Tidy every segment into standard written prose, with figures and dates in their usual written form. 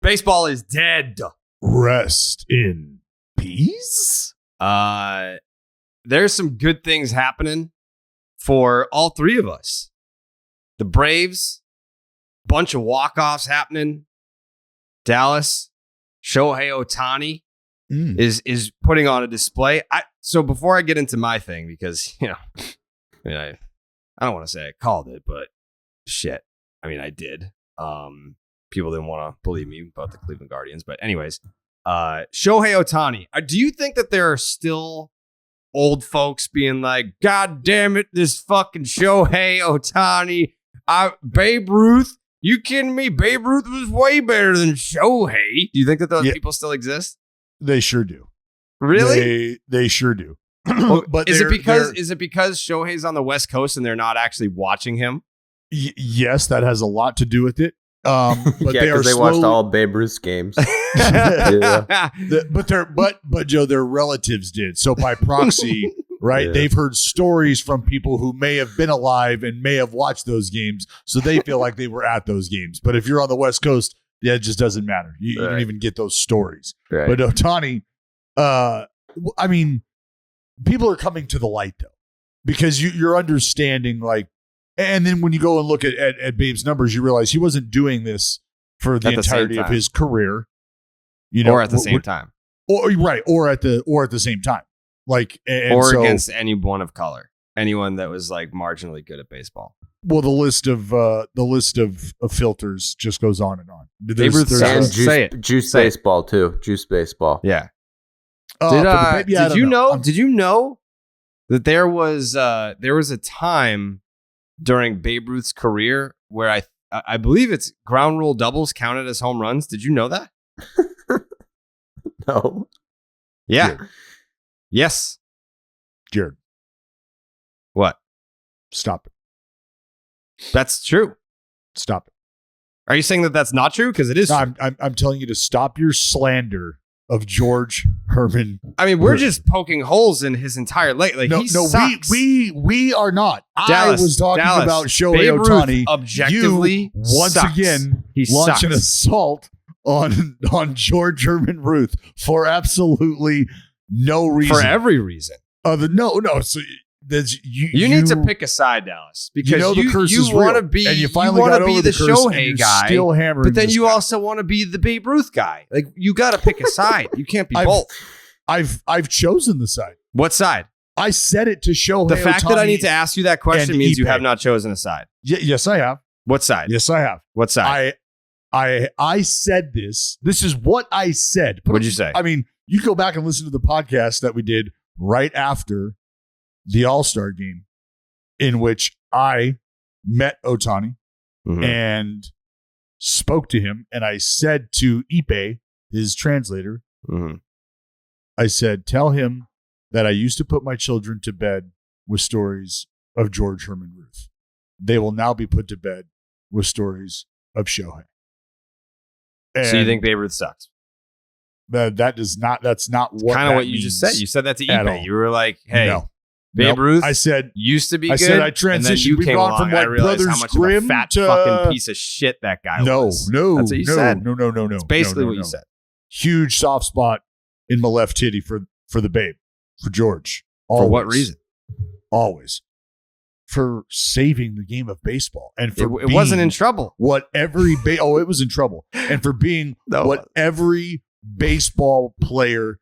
Baseball is dead. Rest in peace. There's some good things happening for all three of us. The Braves, bunch of walk-offs happening. Dallas, Shohei Ohtani is putting on a display. So before I get into my thing, because I don't want to say I called it, but shit, I did. People didn't want to believe me about the Cleveland Guardians, but anyways, Shohei Ohtani. Do you think that there are still old folks being like, God damn it, this fucking Shohei Ohtani, Babe Ruth? You kidding me? Babe Ruth was way better than Shohei. Do you think that those people still exist? They sure do. Really? They sure do. But is it because Shohei's on the West Coast and they're not actually watching him? Yes, that has a lot to do with it. But because they watched all Babe Ruth's games. But Joe, their relatives did. So by proxy, right? Yeah. They've heard stories from people who may have been alive and may have watched those games, so they feel like they were at those games. But if you're on the West Coast, it just doesn't matter. You don't even get those stories. Right. But Ohtani, people are coming to the light though, because you're understanding like. And then when you go and look at Babe's numbers, you realize he wasn't doing this for the entirety of his career, or at the same time, or at the same time, like against anyone of color, anyone that was like marginally good at baseball. Well, the list of filters just goes on and on. Juice baseball too. Juice baseball. Yeah. Did you know that there was a time during Babe Ruth's career where I believe it's ground rule doubles counted as home runs. Did you know that? No. Yeah. Jared. Yes. Jared. What? Stop it. That's true. Stop it. Are you saying that that's not true? Because it is. No, I'm telling you to stop your slander of George Herman. We're just poking holes in his entire leg. Like he sucks. We are not. Dallas, I was talking about Shohei Ohtani. Objectively, once again launch an assault on George Herman Ruth for absolutely no reason. For every reason. No. So you need to pick a side, Dallas, because you want to be and you want to be the Shohei guy, but then you also want to be the Babe Ruth guy. Like you got to pick a side. You can't be both. I've chosen the side. What side? I said it to Shohei. The fact Ohtani that I need to ask you that question means you have not chosen a side. Yes, I have. What side? Yes, I have. What side? I said this. This is what I said. What'd you say? You go back and listen to the podcast that we did right after the All-Star game, in which I met Ohtani and spoke to him. And I said to Ipe, his translator, I said, tell him that I used to put my children to bed with stories of George Herman Ruth. They will now be put to bed with stories of Shohei. So you think Babe Ruth sucks? That's not what kind of what you just said. You said that to Ipe. You were like, hey. No. Babe Ruth, I said, used to be good. I said I transitioned. And then you came along from, like, I realized how much Grimm of a fat fucking piece of shit that guy was. No. That's what you said. No. It's basically what you said. Huge soft spot in my left titty for the Babe, for George. Always. For what reason? Always. For saving the game of baseball. And for it wasn't in trouble. It was in trouble. And for being what every baseball player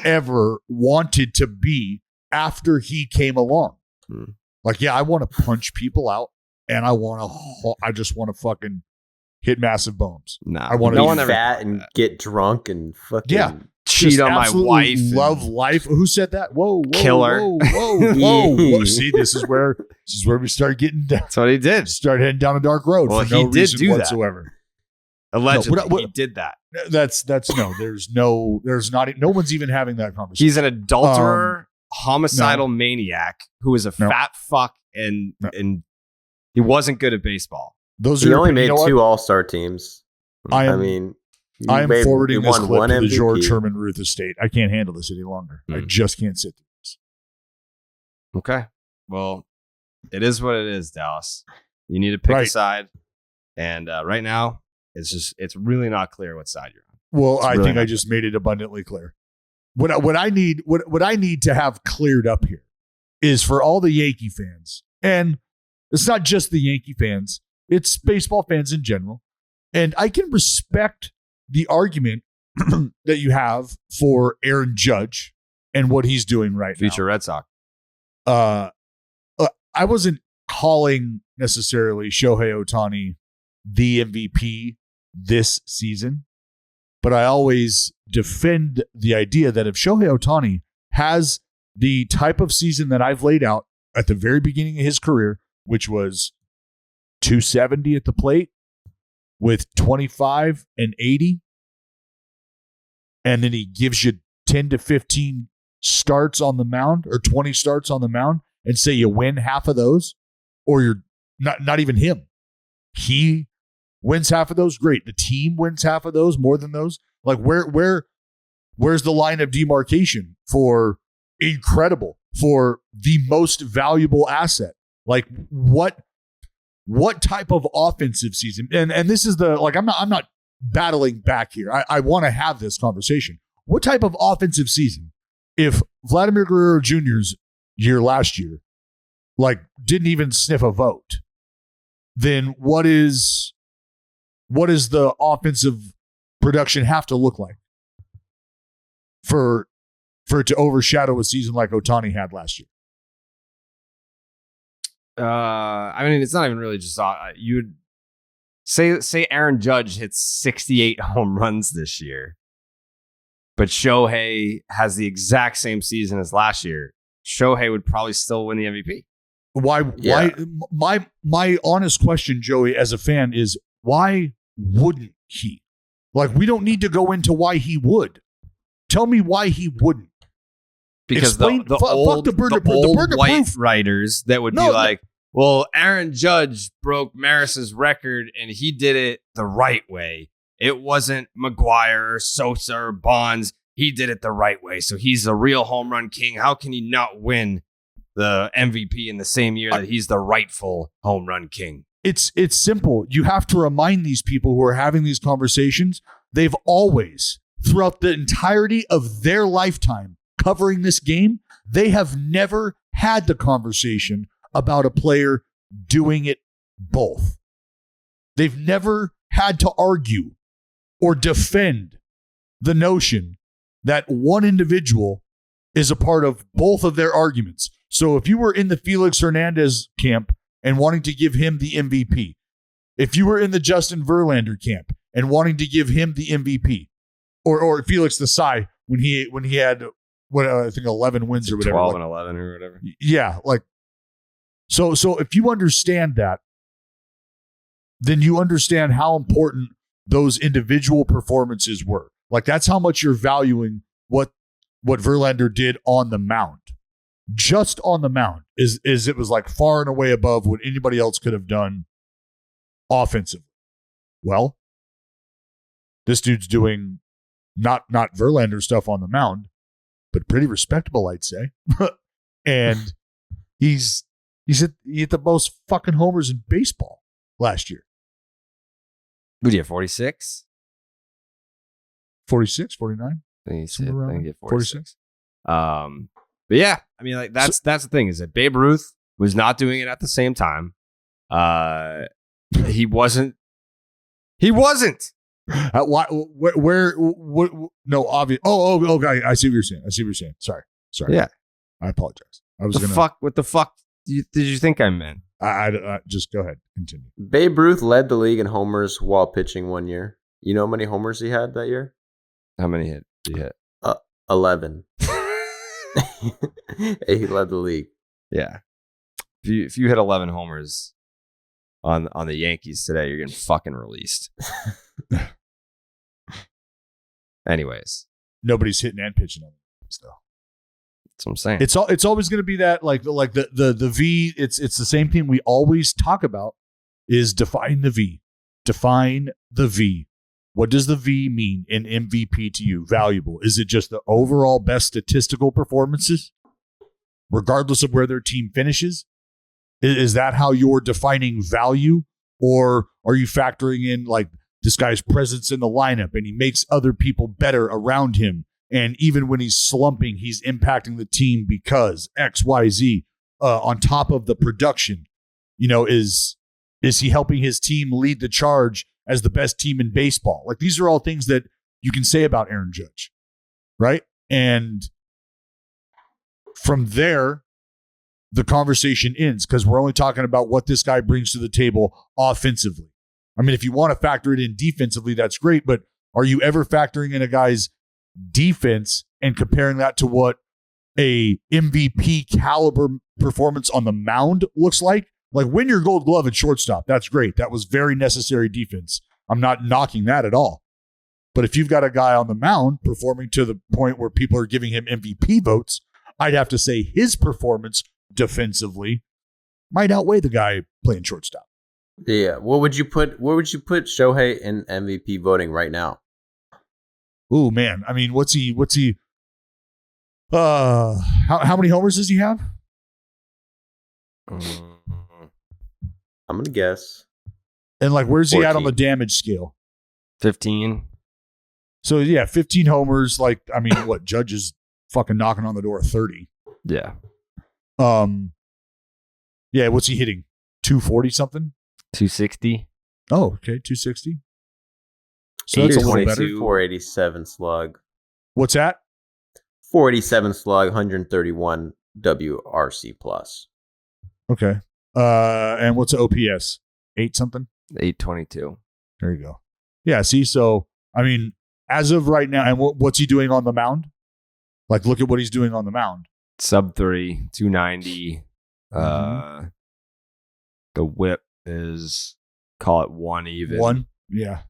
ever wanted to be after he came along. Like, I want to punch people out, and I just want to fucking hit massive bombs. Nah, I want to be fat and get drunk and fucking cheat on my wife. Love life. Who said that? Whoa, killer. Whoa. See, this is where we start getting down. That's what he did. Start heading down a dark road. Well, for no he did reason do whatsoever. That. Allegedly, he did that. There's not. No one's even having that conversation. He's an adulterer. Homicidal maniac who is a fat fuck and he wasn't good at baseball. He only made 2 All-Star teams. I am forwarding this clip to the George Herman Ruth estate. I can't handle this any longer. I just can't sit through this. Okay. Well, it is what it is, Dallas. You need to pick a side. And right now, It's really not clear what side you're on. Well, I think I just made it abundantly clear. What I need to have cleared up here is for all the Yankee fans, and it's not just the Yankee fans, it's baseball fans in general. And I can respect the argument that you have for Aaron Judge and what he's doing right now. Future Red Sox. I wasn't calling necessarily Shohei Ohtani the MVP this season, but I always defend the idea that if Shohei Ohtani has the type of season that I've laid out at the very beginning of his career, which was 270 at the plate with 25 and 80, and then he gives you 10 to 15 starts on the mound or 20 starts on the mound, and say you win half of those, or you're not even him. He wins half of those, great. The team wins half of those, more than those. Like where's the line of demarcation for incredible, for the most valuable asset? Like what type of offensive season? And this is I'm not battling back here. I want to have this conversation. What type of offensive season? If Vladimir Guerrero Jr.'s year last year, didn't even sniff a vote, then what is the offensive production have to look like for it to overshadow a season like Ohtani had last year? I mean, it's not even really just you would say Aaron Judge hits 68 home runs this year, but Shohei has the exact same season as last year. Shohei would probably still win the MVP. Why? My honest question, Joey, as a fan, is why wouldn't he? We don't need to go into why he would. Tell me why he wouldn't. Because the old white writers that would be like, well, Aaron Judge broke Maris's record and he did it the right way. It wasn't McGuire or Sosa or Bonds. He did it the right way. So he's the real home run king. How can he not win the MVP in the same year that he's the rightful home run king? It's simple. You have to remind these people who are having these conversations, they've always, throughout the entirety of their lifetime covering this game, they have never had the conversation about a player doing it both. They've never had to argue or defend the notion that one individual is a part of both of their arguments. So if you were in the Felix Hernandez camp and wanting to give him the MVP, if you were in the Justin Verlander camp and wanting to give him the MVP, or Felix Desai when he had I think 11 wins or whatever, 12 and 11 or whatever. Yeah, so if you understand that, then you understand how important those individual performances were. That's how much you're valuing what Verlander did on the mound. Just on the mound is it was far and away above what anybody else could have done offensively. Well, this dude's doing not Verlander stuff on the mound, but pretty respectable, I'd say. And he hit the most fucking homers in baseball last year. Who do you have, 46? 46, 49? I think get 46. But yeah, I mean, that's the thing, is that Babe Ruth was not doing it at the same time. He wasn't. Why? Where? No, obvious. Oh, okay. I see what you're saying. Sorry. Yeah, I apologize. What the fuck did you think I meant? I just go ahead. Continue. Babe Ruth led the league in homers while pitching one year. You know how many homers he had that year? How many did he hit? 11. He led the league. Yeah. If you hit 11 homers on the Yankees today, you're getting fucking released. Anyways, nobody's hitting and pitching on the Yankees, though. That's what I'm saying. It's always going to be that the V. It's the same thing we always talk about, is define the V. Define the V. What does the V mean in MVP to you? Valuable. Is it just the overall best statistical performances, regardless of where their team finishes? Is that how you're defining value? Or are you factoring in this guy's presence in the lineup, and he makes other people better around him. And even when he's slumping, he's impacting the team because X, Y, Z. On top of the production, is he helping his team lead the charge as the best team in baseball? Like, these are all things that you can say about Aaron Judge, right? And from there, the conversation ends because we're only talking about what this guy brings to the table offensively. I mean, if you want to factor it in defensively, that's great, but are you ever factoring in a guy's defense and comparing that to what a MVP caliber performance on the mound looks like? Like, win your Gold Glove at shortstop. That's great. That was very necessary defense. I'm not knocking that at all. But if you've got a guy on the mound performing to the point where people are giving him MVP votes, I'd have to say his performance defensively might outweigh the guy playing shortstop. Yeah. Where would you put Shohei in MVP voting right now? Ooh, man. I mean, what's he how many homers does he have? I'm gonna guess. And like, where's 14. he at on the damage scale? 15. So yeah, 15 homers. Like, I mean, what, Judge is fucking knocking on the door of 30. Yeah. Yeah, what's he hitting? 240 something? 260. Oh, okay, 260. So that's a little better. 487 slug. What's that? 487 slug, 131 WRC plus. Okay. And what's the OPS? 8 something? 822. There you go. Yeah, see, so, I mean, as of right now, and what's he doing on the mound? Like, look at what he's doing on the mound. Sub 3, 290. The whip is, call it 1 even. 1? Yeah.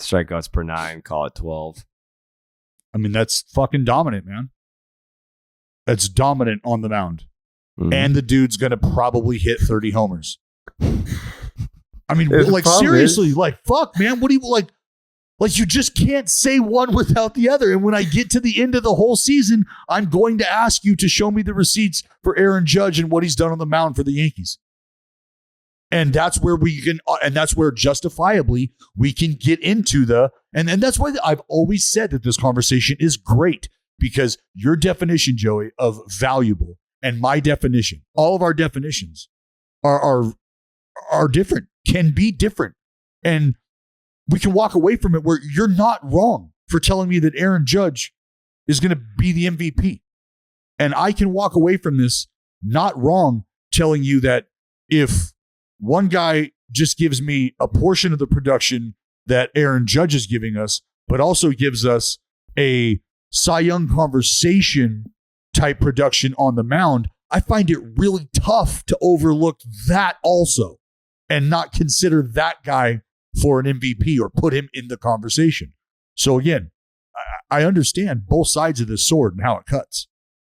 Strikeouts per 9, call it 12. I mean, that's fucking dominant, man. That's dominant on the mound. Mm-hmm. And the dude's going to probably hit 30 homers. I mean, like, seriously, like, fuck, man. What do you, like, you just can't say one without the other. And when I get to the end of the whole season, I'm going to ask you to show me the receipts for Aaron Judge and what he's done on the mound for the Yankees. And that's where we can, and that's where justifiably we can get into and that's why I've always said that this conversation is great, because your definition, Joey, of valuable and my definition, all of our definitions are different, can be different. And we can walk away from it where you're not wrong for telling me that Aaron Judge is going to be the MVP. And I can walk away from this not wrong telling you that if one guy just gives me a portion of the production that Aaron Judge is giving us, but also gives us a Cy Young conversation type production on the mound, I find it really tough to overlook that also and not consider that guy for an MVP or put him in the conversation. So again, I understand both sides of this sword and how it cuts.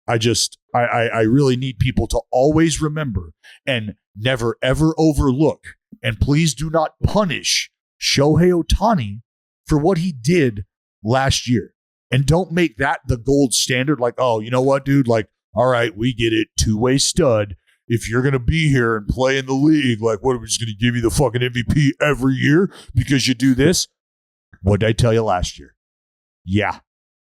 I really need people to always remember and never, ever overlook, and please do not punish Shohei Ohtani for what he did last year. And don't make that the gold standard. Like, oh, you know what, dude? Like, all right, we get it. Two-way stud. If you're going to be here and play in the league, like, what, are we just going to give you the fucking MVP every year because you do this? What did I tell you last year? Yeah.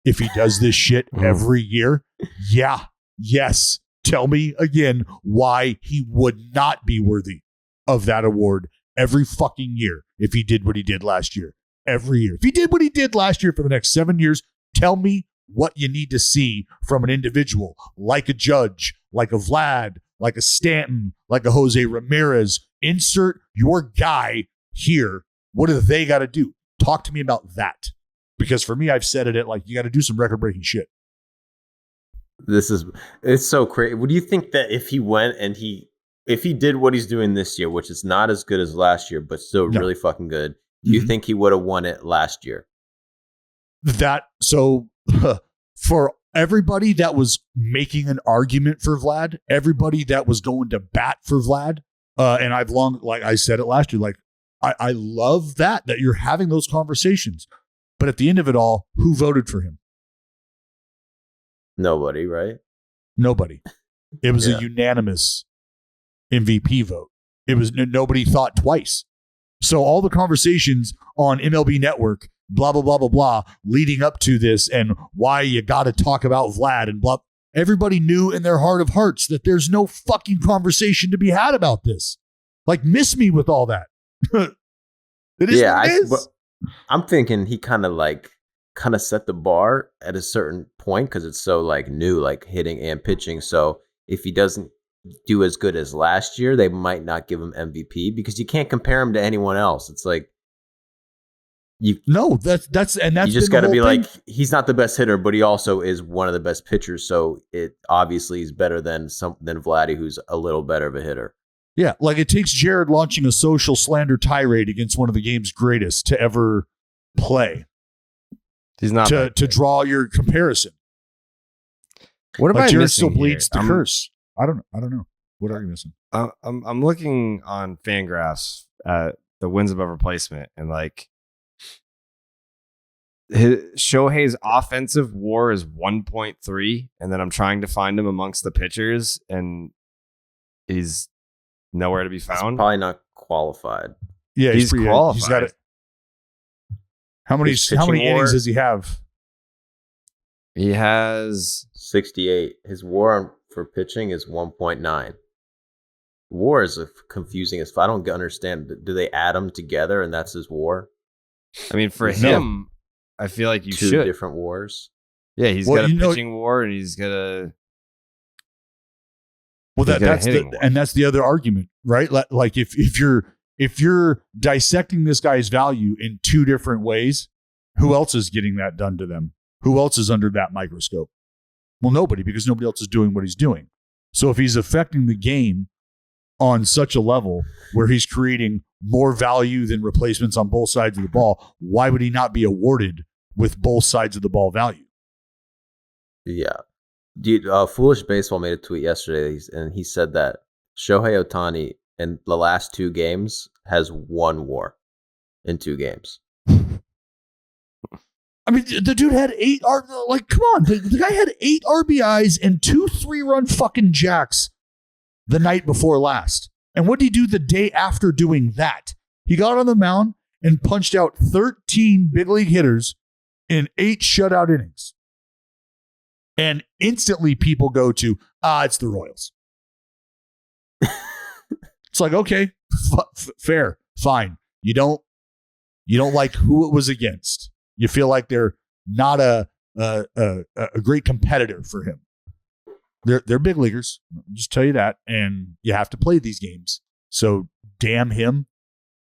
If he does this shit every year, yeah. Yes. Tell me again why he would not be worthy of that award every fucking year if he did what he did last year. Every year. If he did what he did last year for the next 7 years, tell me what you need to see from an individual like a Judge, like a Vlad, like a Stanton, like a Jose Ramirez. Insert your guy here. What do they got to do? Talk to me about that. Because for me, I've said it at like, you got to do some record-breaking shit. It's so crazy. Would you think that if he went and if he did what he's doing this year, which is not as good as last year, but still really fucking good, do you think he would have won it last year? So for everybody that was making an argument for Vlad, everybody that was going to bat for Vlad, and I've long, like I said it last year, like I love that you're having those conversations. But at the end of it all, who voted for him? Nobody, right? Nobody. It was a unanimous MVP vote. It was nobody thought twice. So all the conversations on MLB Network, blah, blah, blah, blah, blah, leading up to this and why you got to talk about Vlad and blah. Everybody knew in their heart of hearts that there's no fucking conversation to be had about this. Like, miss me with all that. It is what it is. I'm thinking he kind of set the bar at a certain point because it's so like new, like hitting and pitching. So if he doesn't do as good as last year, they might not give him MVP because you can't compare him to anyone else. It's like you just got to be like, he's not the best hitter, but he also is one of the best pitchers. So it obviously is better than Vladdy, who's a little better of a hitter. Yeah, like it takes Jared launching a social slander tirade against one of the game's greatest to ever play. He's not to draw your comparison. What am I Jared missing still bleeds here? to curse. I don't know. What are you missing? I'm looking on Fangraphs at the wins above replacement, and like Shohei's offensive WAR is 1.3, and then I'm trying to find him amongst the pitchers, and he's nowhere to be found. He's probably not qualified. Yeah, he's qualified. He's got it. How many innings does he have? He has 68. His WAR for pitching is 1.9. WAR is confusing as I don't understand. Do they add them together and that's his WAR? I mean, for him, I feel like you should. Two different WARs. Yeah, he's got a pitching WAR and he's got a. Well, that's the other argument, right? Like if you're dissecting this guy's value in two different ways, who else is getting that done to them? Who else is under that microscope? Well, nobody, because nobody else is doing what he's doing. So if he's affecting the game on such a level where he's creating more value than replacements on both sides of the ball, why would he not be awarded with both sides of the ball value? Yeah. Dude, Foolish Baseball made a tweet yesterday, and he said that Shohei Ohtani in the last 2 games has 1 WAR in 2 games. I mean, the dude had 8 like, come on. The guy had 8 RBIs and 2 3-run fucking jacks the night before last. And what did he do the day after doing that? He got on the mound and punched out 13 big league hitters in 8 shutout innings. And instantly people go to, it's the Royals. It's like, okay, fair, fine. You don't like who it was against. You feel like they're not a great competitor for him. They're big leaguers. I'll just tell you that, and you have to play these games. So damn him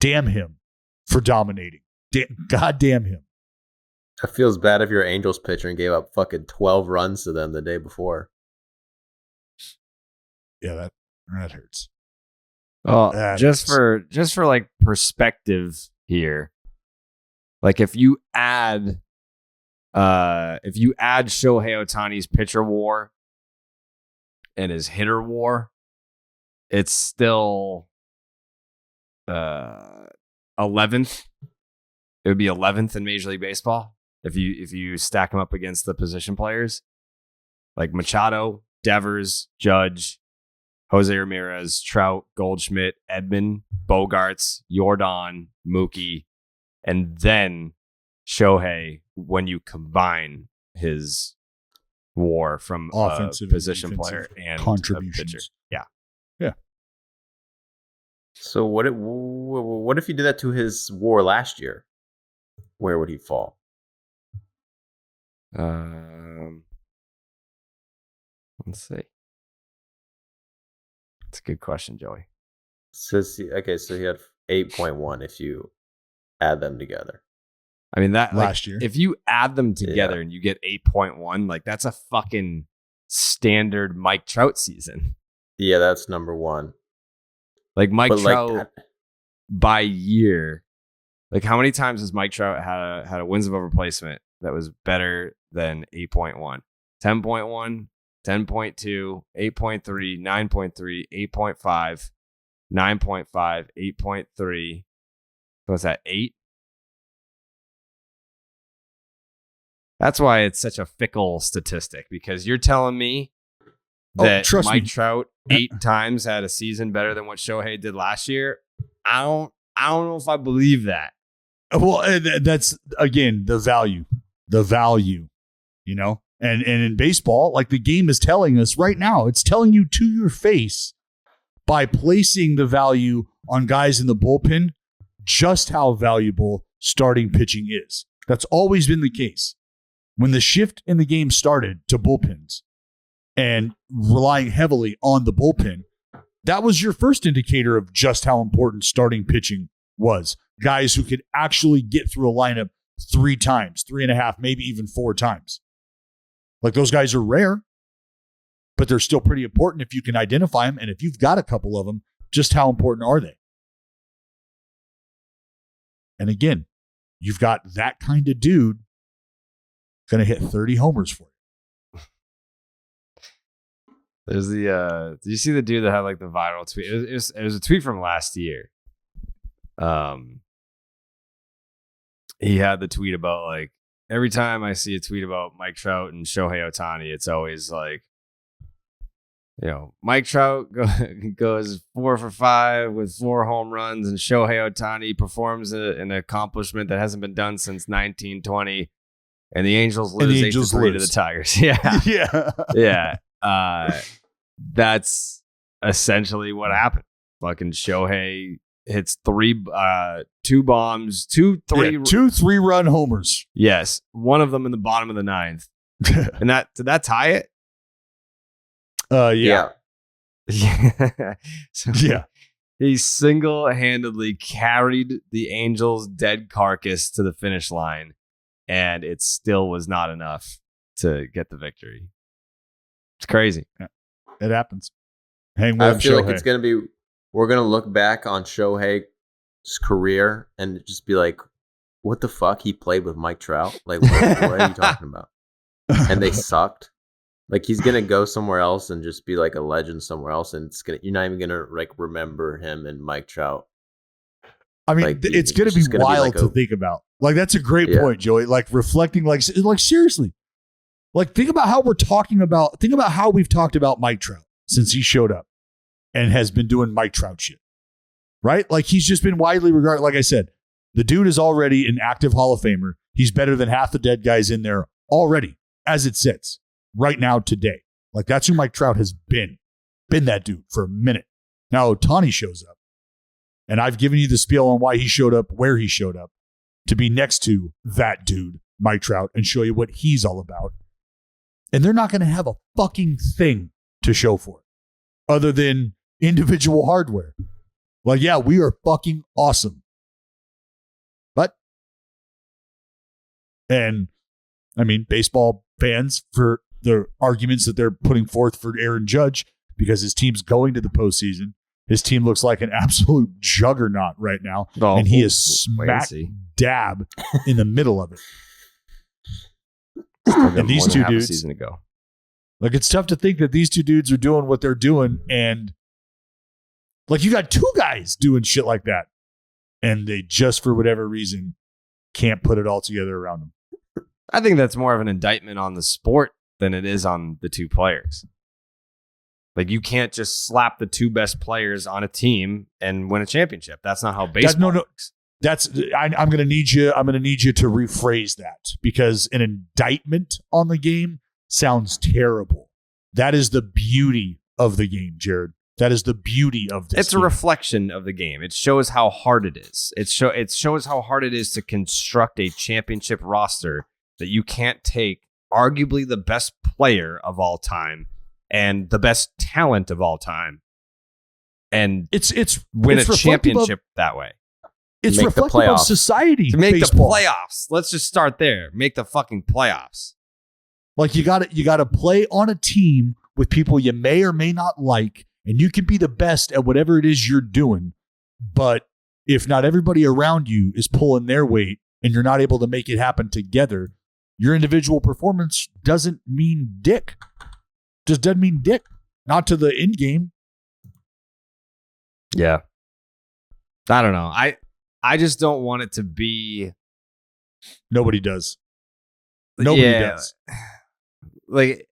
for dominating. God damn him. It feels bad if you're an Angels pitcher and gave up fucking 12 runs to them the day before. Yeah, that hurts. Oh, just for like perspective here. Like if you add Shohei Ohtani's pitcher WAR and his hitter WAR, it's still 11th. It would be 11th in Major League Baseball if you stack them up against the position players like Machado, Devers, Judge, Jose Ramirez, Trout, Goldschmidt, Edman, Bogarts, Yordan, Mookie, and then Shohei when you combine his WAR from offensive position player and contributions. Pitcher. Yeah. Yeah. So what if you did that to his WAR last year? Where would he fall? Let's see. That's a good question, Joey. So he had 8.1 if you add them together. I mean, that last year, if you add them together and you get 8.1, like that's a fucking standard Mike Trout season. Yeah, that's number 1. Like Mike Trout by year. Like how many times has Mike Trout had a wins above replacement that was better than 8.1? 10.1, 10.2, 8.3, 9.3, 8.5, 9.5, 8.3. What's that? 8? That's why it's such a fickle statistic, because you're telling me that Mike Trout 8 times had a season better than what Shohei did last year. I I don't know if I believe that. Well, that's, again, the value, you know? And in baseball, like the game is telling us right now, it's telling you to your face by placing the value on guys in the bullpen, just how valuable starting pitching is. That's always been the case. When the shift in the game started to bullpens and relying heavily on the bullpen, that was your first indicator of just how important starting pitching was. Guys who could actually get through a lineup 3 times, 3.5, maybe even 4 times. Like, those guys are rare, but they're still pretty important if you can identify them. And if you've got a couple of them, just how important are they? And again, you've got that kind of dude going to hit 30 homers for you. There's the, do you see the dude that had like the viral tweet? It was a tweet from last year. He had the tweet about, like, every time I see a tweet about Mike Trout and Shohei Ohtani, it's always like, you know, Mike Trout goes 4 for 5 with 4 home runs, and Shohei Ohtani performs an accomplishment that hasn't been done since 1920, and the Angels lose 8-3 to the Tigers. Yeah, yeah. That's essentially what happened. Fucking Shohei hits 2 bombs, 2 3-run homers. Yes, one of them in the bottom of the 9th. And did that tie it? Yeah. So yeah. He single-handedly carried the Angels' dead carcass to the finish line, and it still was not enough to get the victory. It's crazy. Yeah. It happens. Hang with I feel Shohei. like it's going to be, we're going to look back on Shohei's career and just be like, what the fuck? He played with Mike Trout? Like, what are you talking about? And they sucked. Like, he's going to go somewhere else and just be like a legend somewhere else. And you're not even going to like remember him and Mike Trout. I mean, like, it's going to be wild to think about. Like, that's a great point, Joey. Like, reflecting, like seriously. Like, think about how we've talked about Mike Trout since he showed up and has been doing Mike Trout shit. Right? Like, he's just been widely regarded. Like I said, the dude is already an active Hall of Famer. He's better than half the dead guys in there already, as it sits right now today. Like, that's who Mike Trout has been. Been that dude for a minute. Now Ohtani shows up. And I've given you the spiel on why he showed up, where he showed up, to be next to that dude, Mike Trout, and show you what he's all about. And they're not going to have a fucking thing to show for it other than individual hardware. Like, yeah, we are fucking awesome. And I mean, baseball fans, for the arguments that they're putting forth for Aaron Judge, because his team's going to the postseason. His team looks like an absolute juggernaut right now. And he is smack dab in the middle of it. And these two dudes, season ago. Like, it's tough to think that these two dudes are doing what they're doing. And like, you got 2 guys doing shit like that. And they just, for whatever reason, can't put it all together around them. I think that's more of an indictment on the sport than it is on the 2 players. Like, you can't just slap the 2 best players on a team and win a championship. That's not how baseball works. I'm going to need you. I'm going to need you to rephrase that, because an indictment on the game sounds terrible. That is the beauty of the game, Jared. That is the beauty of this. It's a reflection of the game. It shows how hard it is. It shows how hard it is to construct a championship roster that you can't take arguably the best player of all time and the best talent of all time and win a championship that way. It's reflective of society. To make baseball. the playoffs. Let's just start there. Make the fucking playoffs. Like, you got to play on a team with people you may or may not like, and you can be the best at whatever it is you're doing. But if not everybody around you is pulling their weight and you're not able to make it happen together, your individual performance doesn't mean dick. Just doesn't mean dick. Not to the end game. Yeah. I don't know. I just don't want it to be. Nobody does. Nobody does. Like,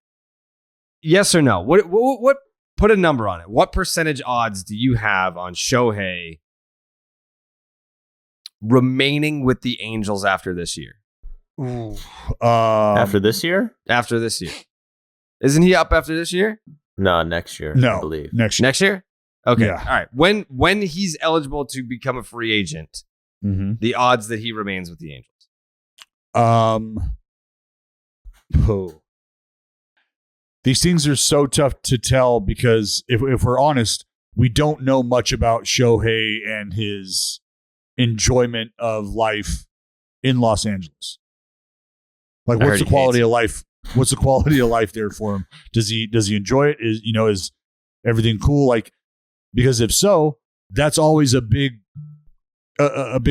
yes or no? What? Put a number on it. What percentage odds do you have on Shohei remaining with the Angels after this year? After this year? After this year. Isn't he up after this year? No, next year. No, I believe. next year. Next year? Okay. Yeah. All right. When he's eligible to become a free agent, the odds that he remains with the Angels. These things are so tough to tell because if we're honest, we don't know much about Shohei and his enjoyment of life in Los Angeles. Like, what's the quality of life? What's the quality of life there for him? Does he enjoy it? Is everything cool? Like, because if so, that's always a big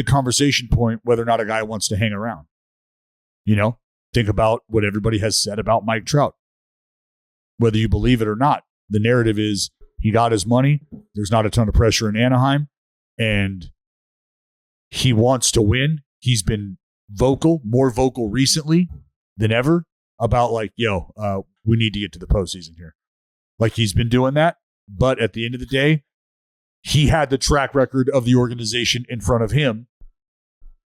conversation point whether or not a guy wants to hang around. Think about what everybody has said about Mike Trout. Whether you believe it or not, the narrative is he got his money. There's not a ton of pressure in Anaheim, and he wants to win. He's been more vocal recently than ever about we need to get to the postseason here. Like, he's been doing that, but at the end of the day, he had the track record of the organization in front of him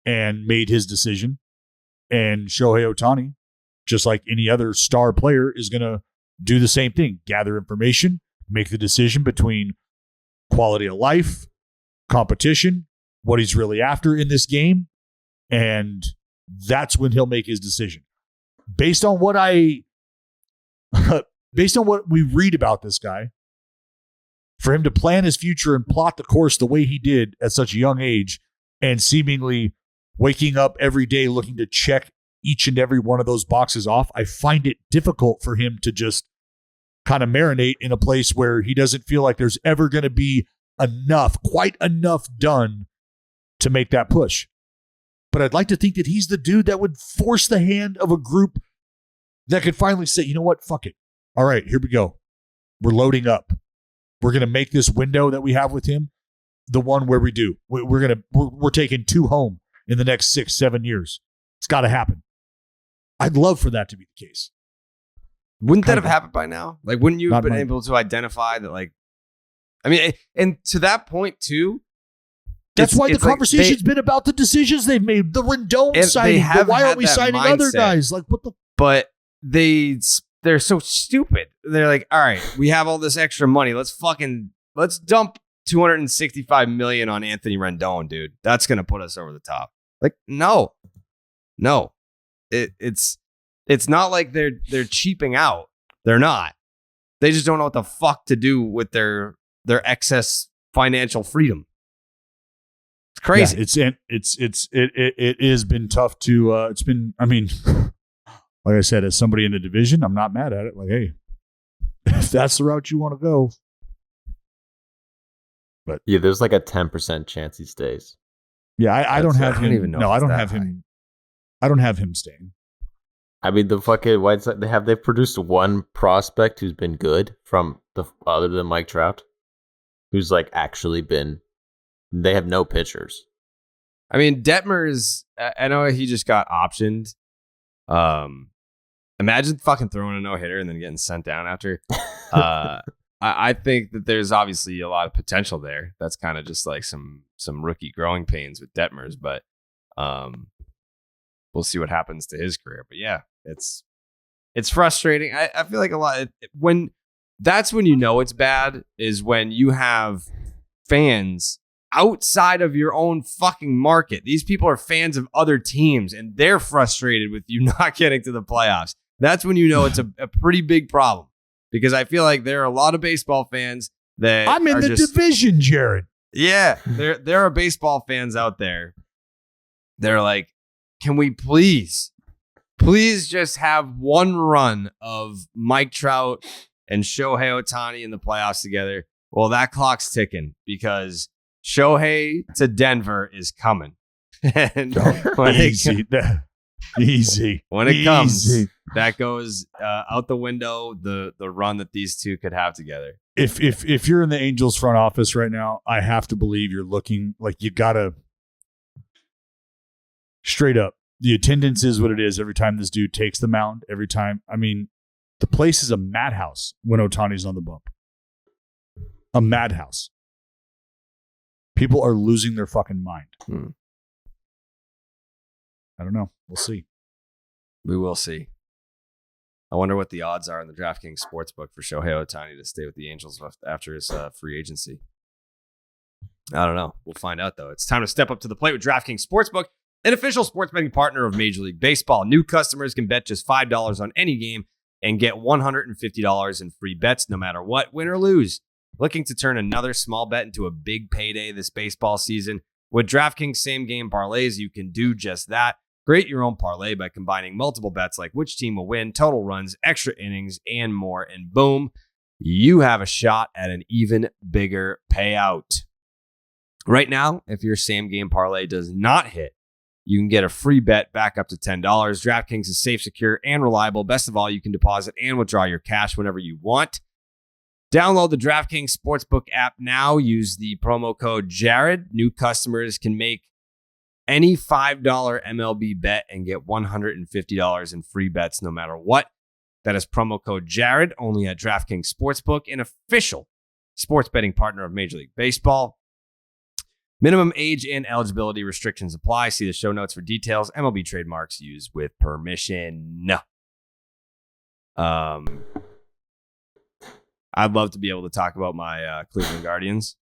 and made his decision. And Shohei Ohtani, just like any other star player, is going to do the same thing. Gather information, make the decision between quality of life, competition, what he's really after in this game, and that's when he'll make his decision. Based on what we read about this guy, for him to plan his future and plot the course the way he did at such a young age, and seemingly waking up every day looking to check each and every one of those boxes off, I find it difficult for him to just kind of marinate in a place where he doesn't feel like there's ever going to be quite enough done to make that push. But I'd like to think that he's the dude that would force the hand of a group that could finally say, you know what, fuck it. All right, here we go. We're loading up. We're going to make this window that we have with him the one where we do. We're taking 2 home in the next 6-7 years. It's got to happen. I'd love for that to be the case. Wouldn't that have happened by now? Like, wouldn't you have been able to identify that, and to that point too, that's why the conversation's been about the decisions they've made. The Rendon signing. But why aren't we signing other guys? Like, what the? But they're so stupid. They're like, all right, we have all this extra money. Let's dump $265 million on Anthony Rendon, dude. That's gonna put us over the top. Like, no. It's not like they're cheaping out. They're not. They just don't know what the fuck to do with their excess financial freedom. It's crazy. Yeah, it has been tough to. It's been. I mean, like I said, as somebody in the division, I'm not mad at it. Like, hey, if that's the route you want to go. But yeah, there's like a 10% chance he stays. Yeah, I don't have him. I don't even know. No, I don't have him. I don't have him staying. I mean, the fucking White Sox, they've produced one prospect who's been good from other than Mike Trout, who's like actually been. They have no pitchers. I mean, Detmer's. I know he just got optioned. Imagine fucking throwing a no-hitter and then getting sent down after. I think that there's obviously a lot of potential there. That's kind of just like some rookie growing pains with Detmer's, but we'll see what happens to his career. But yeah, it's frustrating. I feel like a lot that's when you know it's bad is when you have fans outside of your own fucking market. These people are fans of other teams and they're frustrated with you not getting to the playoffs. That's when you know it's a pretty big problem, because I feel like there are a lot of baseball fans that I'm in the division, Jared. Yeah, there are baseball fans out there. They're like, can we please just have one run of Mike Trout and Shohei Ohtani in the playoffs together? Well, that clock's ticking because Shohei to Denver is coming. And easy. When it comes, that goes out the window, the run that these two could have together. If you're in the Angels front office right now, I have to believe you're looking like you gotta straight up. The attendance is what it is every time this dude takes the mound. Every time, I mean, the place is a madhouse when Ohtani's on the bump. A madhouse. People are losing their fucking mind. I don't know. We'll see. We will see. I wonder what the odds are in the DraftKings Sportsbook for Shohei Ohtani to stay with the Angels after his free agency. I don't know. We'll find out, though. It's time to step up to the plate with DraftKings Sportsbook, an official sports betting partner of Major League Baseball. New customers can bet just $5 on any game and get $150 in free bets no matter what, win or lose. Looking to turn another small bet into a big payday this baseball season? With DraftKings same-game parlays, you can do just that. Create your own parlay by combining multiple bets like which team will win, total runs, extra innings, and more. And boom, you have a shot at an even bigger payout. Right now, if your same-game parlay does not hit, you can get a free bet back up to $10. DraftKings is safe, secure, and reliable. Best of all, you can deposit and withdraw your cash whenever you want. Download the DraftKings Sportsbook app now. Use the promo code Jared. New customers can make any $5 MLB bet and get $150 in free bets no matter what. That is promo code Jared, only at DraftKings Sportsbook, an official sports betting partner of Major League Baseball. Minimum age and eligibility restrictions apply. See the show notes for details. MLB trademarks used with permission. I'd love to be able to talk about my Cleveland Guardians.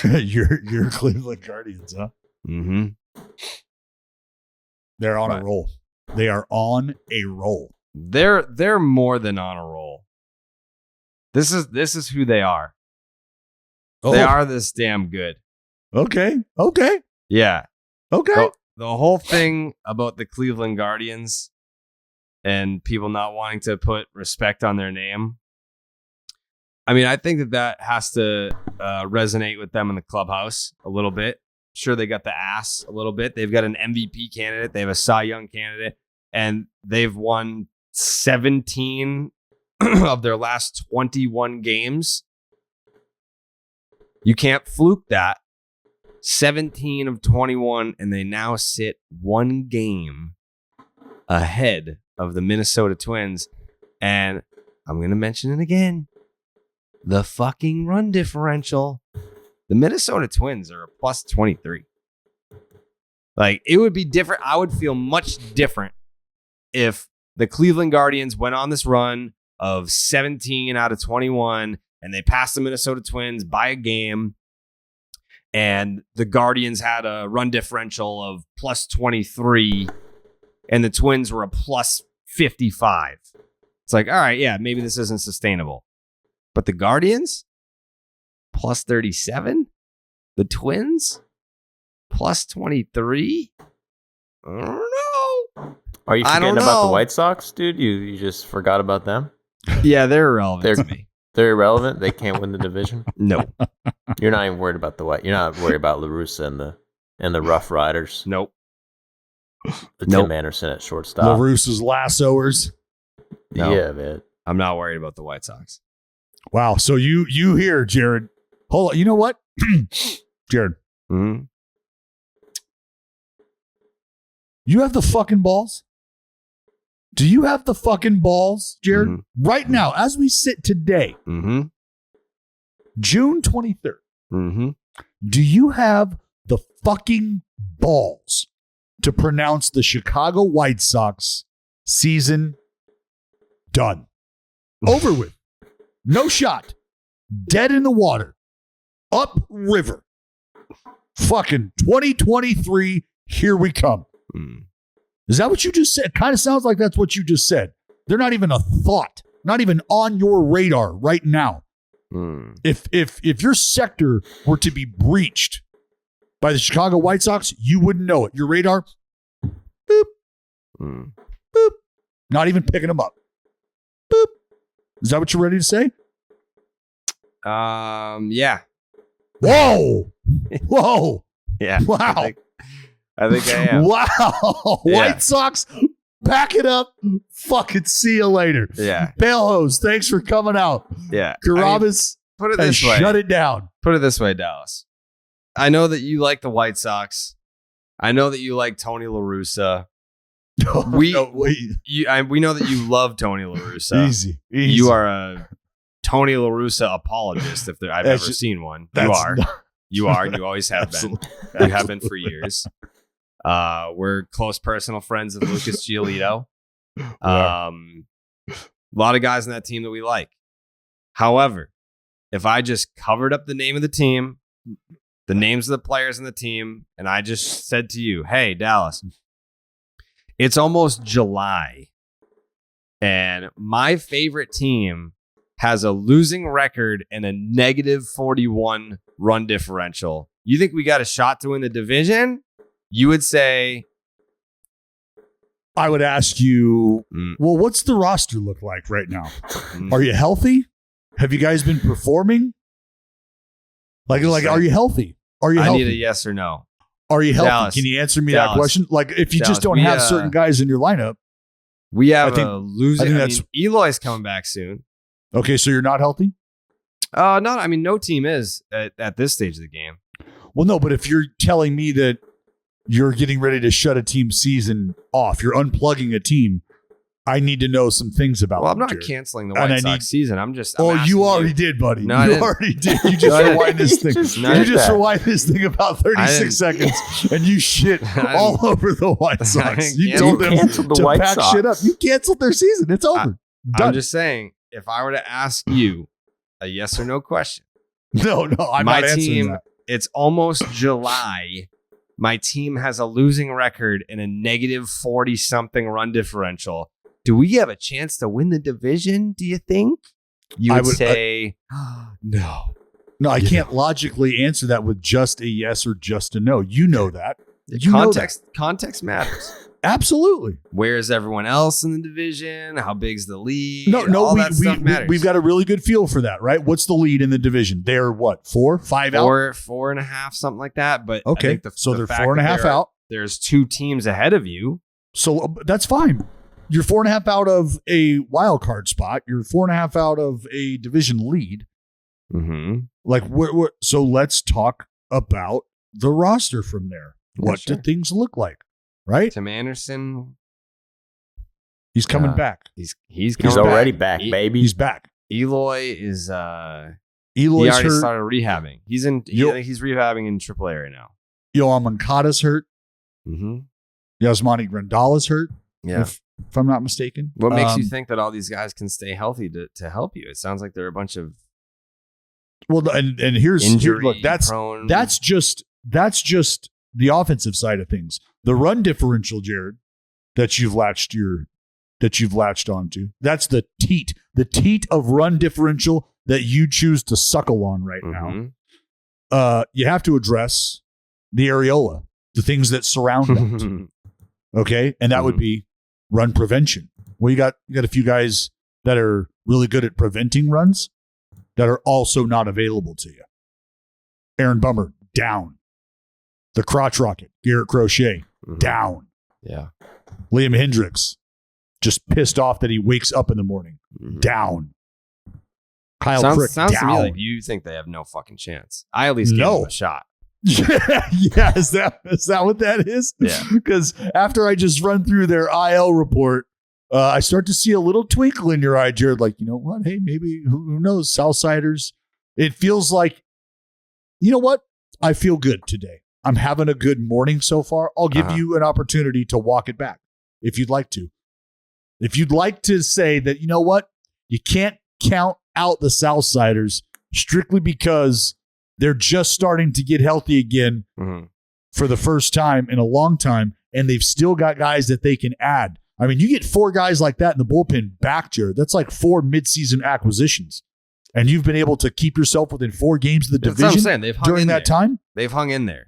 Your Cleveland Guardians, huh? Mm-hmm. They're on a roll. They are on a roll. They're more than on a roll. This is who they are. Oh. They are this damn good. Okay. Yeah. Okay. The whole thing about the Cleveland Guardians and people not wanting to put respect on their name, I mean, I think that has to resonate with them in the clubhouse a little bit. Sure, they got the ass a little bit. They've got an MVP candidate. They have a Cy Young candidate. And they've won 17 of their last 21 games. You can't fluke that. 17 of 21, and they now sit one game ahead of the Minnesota Twins. And I'm going to mention it again. The fucking run differential. The Minnesota Twins are a plus 23. Like, it would be different. I would feel much different if the Cleveland Guardians went on this run of 17 out of 21 and they passed the Minnesota Twins by a game, and the Guardians had a run differential of plus 23 and the Twins were a plus 55. It's like, all right, yeah, maybe this isn't sustainable. But the Guardians, plus 37? The Twins, plus 23? I don't know. Are you forgetting about the White Sox, dude? You just forgot about them? Yeah, they're irrelevant to me. They're irrelevant? They can't win the division? No. You're not even worried about the White. You're not worried about La Russa and the Rough Riders? Nope. Tim Anderson at shortstop. La Russa's lassoers? No. Yeah, man. I'm not worried about the White Sox. Wow. So you hear, Jared. Hold on. You know what? Jared. Mm-hmm. You have the fucking balls? Do you have the fucking balls, Jared? Mm-hmm. Right now, as we sit today, June 23rd, do you have the fucking balls to pronounce the Chicago White Sox season done? Over with. No shot. Dead in the water. Up river. Fucking 2023, here we come. Is that what you just said? Kind of sounds like that's what you just said. They're not even a thought, not even on your radar right now. If your sector were to be breached by the Chicago White Sox, you wouldn't know it. Your radar, boop, boop, not even picking them up. Boop. Is that what you're ready to say? Yeah. Whoa. Whoa. Yeah. Wow. I think I am. Wow. Yeah. White Sox, back it up. Fucking see you later. Yeah. Balehoes, thanks for coming out. Yeah. Carrabis, put it this way. Shut it down. Put it this way, Dallas. I know that you like the White Sox. I know that you like Tony La Russa. We know that you love Tony La Russa. Easy. You are a Tony La Russa apologist if I've ever seen one. You are. You always have been. You have been for years. We're close personal friends of Lucas Giolito. A lot of guys on that team that we like. However, if I just covered up the name of the team, the names of the players on the team, and I just said to you, hey, Dallas, it's almost July, and my favorite team has a losing record and a negative 41 run differential. You think we got a shot to win the division? You would say... I would ask you, well, what's the roster look like right now? Are you healthy? Have you guys been performing? Like, are you healthy? Are you healthy? I need a yes or no. Are you healthy? Dallas, Can you answer me that question? Like, if you just don't have certain guys in your lineup. We have a losing... Eloy's coming back soon. Okay, so you're not healthy? No team is at this stage of the game. Well, no, but if you're telling me that you're getting ready to shut a team season off, you're unplugging a team, I need to know some things about I'm not Jared. Canceling the White Sox season. I'm you already did, buddy. No, you already did. You just rewind this thing. You just rewind this thing about 36 seconds, and you shit all over the White Sox. You told them to pack shit up. You canceled their season. It's over. I'm just saying, if I were to ask you a yes or no question. No, I'm not answering that. It's almost July. My team has a losing record and a negative 40-something run differential. Do we have a chance to win the division, do you think? You would say, no. No, I can't logically answer that with just a yes or just a no. You know that. Context matters. Absolutely. Where is everyone else in the division? How big's the lead? Stuff matters. We've got a really good feel for that, right? What's the lead in the division? They're what, 4, 5 out? 4.5, something like that. But okay, I think so they're 4.5 out. There's 2 teams ahead of you. So that's fine. You're 4.5 out of a wild card spot. You're 4.5 out of a division lead. Mm-hmm. Like, so let's talk about the roster from there. What do things look like? Right? Tim Anderson. He's coming back. He's already back, baby. He's back. Eloy is Eloy's he already hurt. started rehabbing. He's rehabbing in AAA right now. Yoel Moncada's hurt. Mm-hmm. Yasmani Grandala's hurt. Yeah. If I'm not mistaken. What makes you think that all these guys can stay healthy to help you? It sounds like they're a bunch of and here's injury look, that's just the offensive side of things. The run differential, Jared, that you've latched onto. That's the teat of run differential that you choose to suckle on right now. You have to address the areola, the things that surround that. Okay, and that would be run prevention. Well, you got a few guys that are really good at preventing runs that are also not available to you. Aaron Bummer, down. The crotch rocket, Garrett Crochet, down. Yeah. Liam Hendricks, just pissed off that he wakes up in the morning, down. Kyle Frick, sounds down. to me like you think they have no fucking chance. I at least give them a shot. Yeah, is that what that is? Yeah. Because after I just run through their IL report, I start to see a little twinkle in your eye, Jared. Like, you know what? Hey, maybe, who knows? Southsiders. It feels like, you know what? I feel good today. I'm having a good morning so far. I'll give you an opportunity to walk it back if you'd like to. If you'd like to say that, you know what? You can't count out the Southsiders strictly because they're just starting to get healthy again for the first time in a long time, and they've still got guys that they can add. I mean, you get 4 guys like that in the bullpen back, Jared. That's like 4 midseason acquisitions. And you've been able to keep yourself within 4 games of the division during that time? They've hung in there.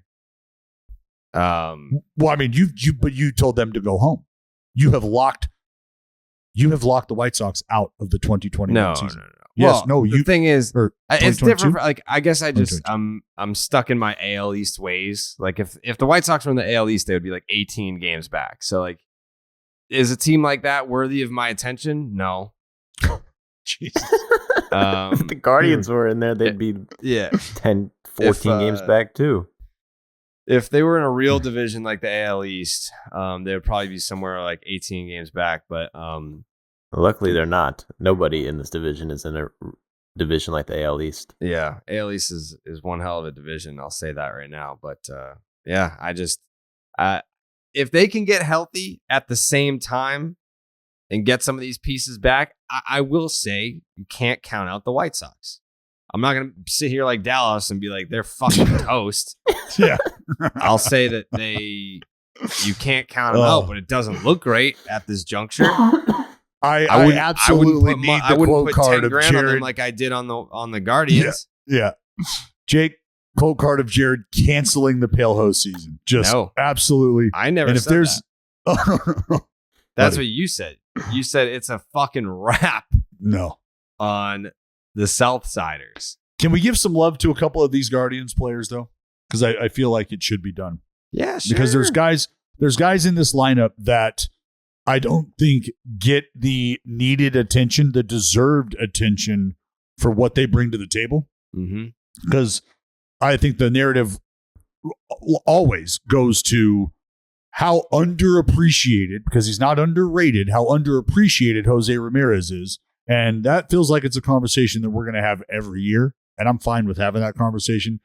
Well, I mean, you told them to go home. You have locked the White Sox out of the 2021 season. No. Yes, well, the thing is, it's different. Like, I guess I'm stuck in my AL East ways. Like, if the White Sox were in the AL East, they would be like 18 games back. So, like, is a team like that worthy of my attention? No. Jesus. If the Guardians were in there, they'd be 10, 14 games back too. If they were in a real division like the AL East, they would probably be somewhere like 18 games back. But luckily, they're not. Nobody in this division is in a division like the AL East. Yeah, AL East is one hell of a division. I'll say that right now. But if they can get healthy at the same time and get some of these pieces back, I will say you can't count out the White Sox. I'm not going to sit here like Dallas and be like, they're fucking toast. Yeah. I'll say that you can't count them out, but it doesn't look great at this juncture. I absolutely need the quote card of Jared on them Jared like I did on the Guardians. Yeah. Jake, quote card of Jared canceling the Pale Hose season. Just absolutely. I never said that. That's what you said. You said it's a fucking wrap. No. On the Southsiders. Can we give some love to a couple of these Guardians players though? Because I feel like it should be done. Yeah, sure. Because there's guys in this lineup that I don't think get the needed attention, the deserved attention for what they bring to the table. Because I think the narrative always goes to how underappreciated, because he's not underrated, how underappreciated Jose Ramirez is. And that feels like it's a conversation that we're going to have every year. And I'm fine with having that conversation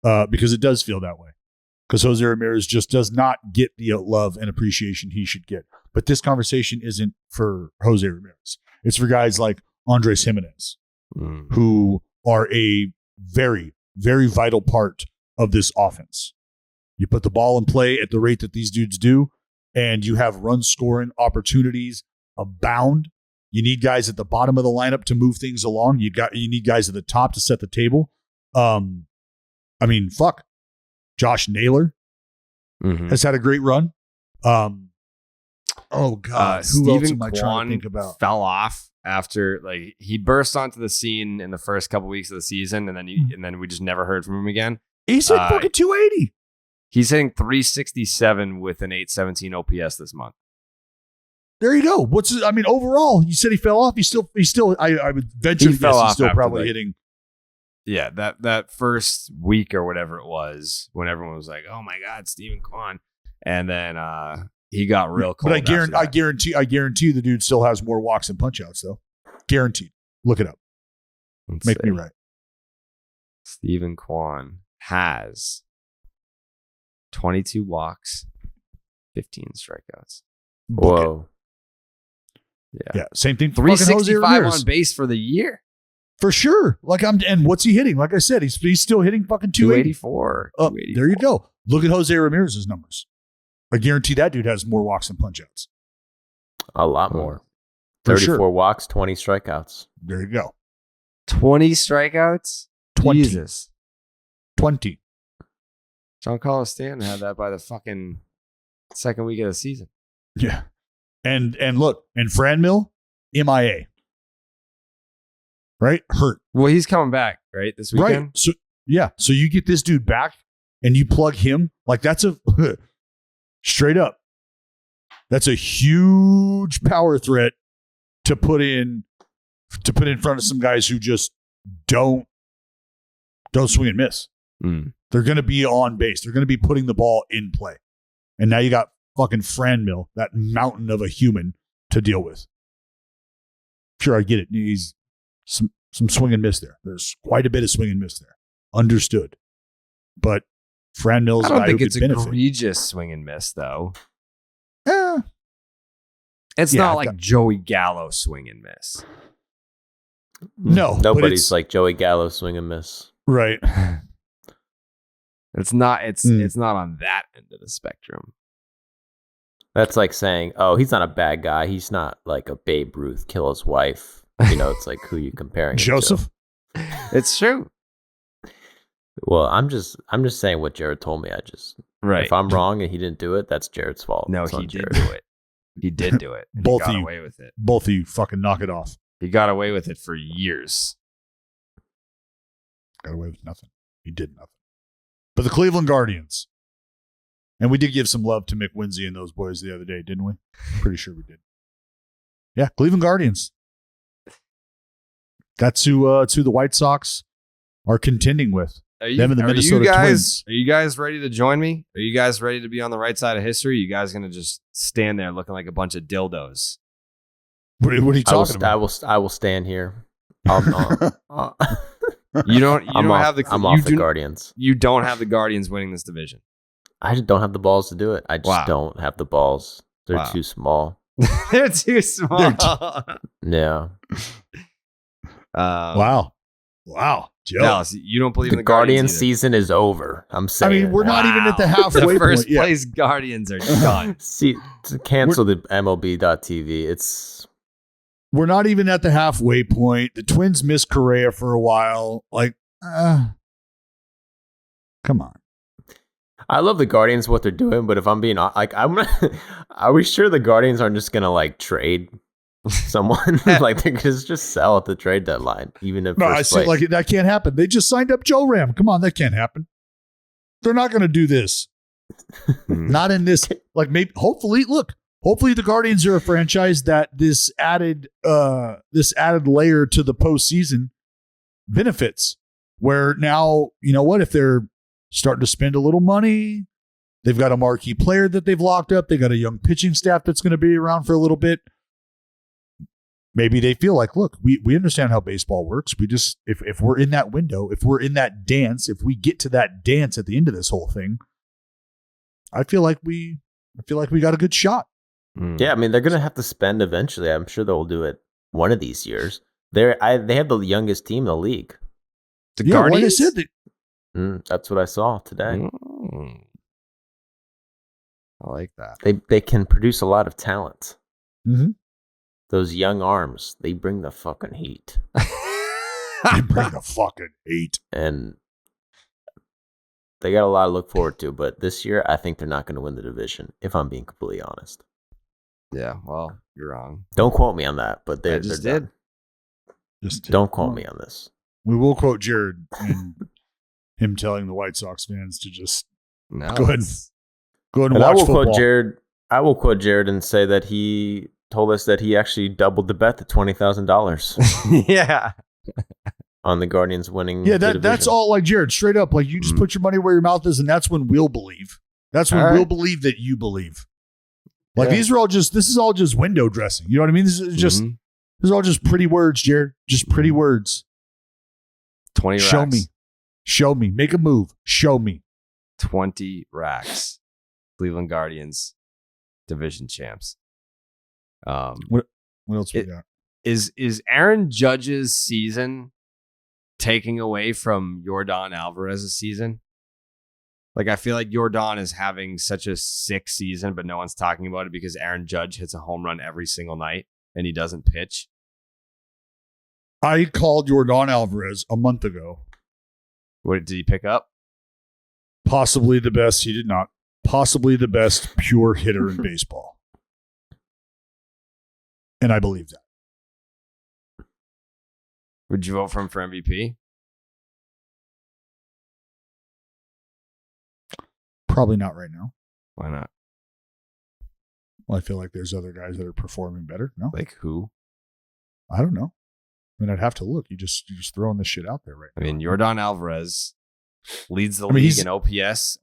because it does feel that way. Because Jose Ramirez just does not get the love and appreciation he should get. But this conversation isn't for Jose Ramirez. It's for guys like Andres Jimenez, who are a very, very vital part of this offense. You put the ball in play at the rate that these dudes do, and you have run scoring opportunities abound. You need guys at the bottom of the lineup to move things along. You need guys at the top to set the table. Josh Naylor has had a great run. Oh God, who else am I trying to think about? Fell off after he burst onto the scene in the first couple weeks of the season, and then we just never heard from him again. He's hit fucking 280. He's hitting 367 with an 817 OPS this month. There you go. Overall, you said he fell off. He's still. I would venture to guess he's still probably hitting. Yeah, that first week or whatever it was, when everyone was like, "Oh my God, Stephen Kwan," and then he got real cold. But I guarantee the dude still has more walks and punch-outs, though. Guaranteed. Look it up. Make me right. Stephen Kwan has 22 walks, 15 strikeouts. Whoa. Yeah. Same thing. 365 on base for the year. For sure. And what's he hitting? Like I said, he's still hitting fucking 284. There you go. Look at Jose Ramirez's numbers. I guarantee that dude has more walks than punch-outs. A lot more. 34 walks, 20 strikeouts. There you go. 20 strikeouts? 20. Jesus. 20. Giancarlo Stanton had that by the fucking second week of the season. Yeah. And look, and Franmil, MIA. Right? Hurt. Well, he's coming back, right? This weekend? Right. So you get this dude back and you plug him. That's a straight up. That's a huge power threat to put in front of some guys who just don't swing and miss. They're going to be on base. They're going to be putting the ball in play. And now you got fucking Franmil, that mountain of a human, to deal with. Sure, I get it. He's some swing and miss there. There's quite a bit of swing and miss there. Understood. But Franmil's a guy who could benefit. I don't think it's egregious swing and miss, though. It's not like Joey Gallo swing and miss. No. Nobody's like Joey Gallo swing and miss. Right. It's not on that end of the spectrum. That's like saying, oh, he's not a bad guy. He's not like a Babe Ruth, kill his wife. It's like who you comparing Joseph. Him to. It's true. Well, I'm just saying what Jared told me. If I'm wrong and he didn't do it, that's Jared's fault. No, he did do it. He did do it. Both he got of you, away with it. Both of you fucking knock it off. He got away with it for years. Got away with nothing. He did nothing. But the Cleveland Guardians. And we did give some love to Mick Winsey and those boys the other day, didn't we? Pretty sure we did. Yeah, Cleveland Guardians. That's who the White Sox are contending with. Them and the Minnesota Twins. Are you guys ready to join me? Are you guys ready to be on the right side of history? Are you guys going to just stand there looking like a bunch of dildos? What are you talking about? I will stand here. You don't have the I'm off the Guardians. You don't have the Guardians winning this division. I just don't have the balls to do it. I just don't have the balls. They're too small. They're too small. Yeah. Wow. Joe. Dallas, you don't believe in the Guardians season is over. I'm saying. I mean, we're not even at the halfway the first point. place Guardians are done. See, to cancel the MLB.TV. We're not even at the halfway point. The Twins missed Correa for a while. Like, come on. I love the Guardians, what they're doing, but if I'm being like, are we sure the Guardians aren't just gonna like trade someone? Like they just sell at the trade deadline, even if I see. Like that can't happen. They just signed up Joe Ram. Come on, that can't happen. They're not gonna do this. Not in this. Like maybe, hopefully, the Guardians are a franchise that this added layer to the postseason benefits. Where now, you know what? If they're starting to spend a little money, they've got a marquee player that they've locked up. They got a young pitching staff that's going to be around for a little bit. Maybe they feel like, look, we understand how baseball works. We just if we're in that window, if we're in that dance, if we get to that dance at the end of this whole thing, I feel like we got a good shot. Yeah, I mean they're gonna have to spend eventually. I'm sure they'll do it one of these years. They have the youngest team in the league. The Guardians. That's what I saw today. I like that. They can produce a lot of talent. Mm-hmm. Those young arms, they bring the fucking heat. They bring the fucking heat. And they got a lot to look forward to. But this year, I think they're not going to win the division, if I'm being completely honest. Yeah, well, you're wrong. Don't quote me on that, but they're just done. Just don't quote me on this. We will quote Jared and him telling the White Sox fans to just go ahead and watch football. I will quote Jared and say that he told us that he actually doubled the bet to $20,000. Yeah. On the Guardians winning. Yeah, that's all like Jared, straight up. Like you just put your money where your mouth is, and that's when we'll believe. That's when we'll believe that you believe. Like this is all just window dressing. You know what I mean? This is just this is all just pretty words, Jared. Just pretty words. 20 racks. Show me. Make a move. Show me. 20 racks. Cleveland Guardians, division champs. What else we got? Is Aaron Judge's season taking away from Yordan Álvarez's season? Like, I feel like Yordan is having such a sick season, but no one's talking about it because Aaron Judge hits a home run every single night and he doesn't pitch. I called Yordan Álvarez a month ago. What did he pick up? Possibly the best. He did not. Possibly the best pure hitter in baseball. And I believe that. Would you vote for him for MVP? Probably not right now. Why not? Well, I feel like there's other guys that are performing better. No? Like who? I don't know. I mean, I'd have to look. You're just throwing this shit out there right now. I mean, Yordan Álvarez leads the league in OPS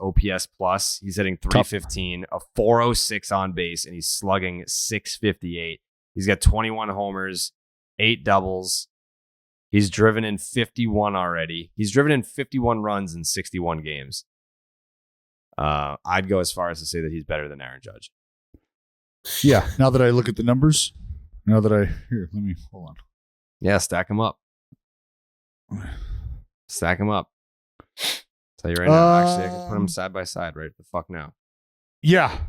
plus. He's hitting 315, a 406 on base, and he's slugging 658. He's got 21 homers, 8 doubles. He's driven in 51 already. He's driven in 51 runs in 61 games. I'd go as far as to say that he's better than Aaron Judge. Yeah, now that I look at the numbers, let me hold on. Yeah, stack them up. Stack them up. Tell you right now. Actually, I can put them side by side right the fuck now. Yeah.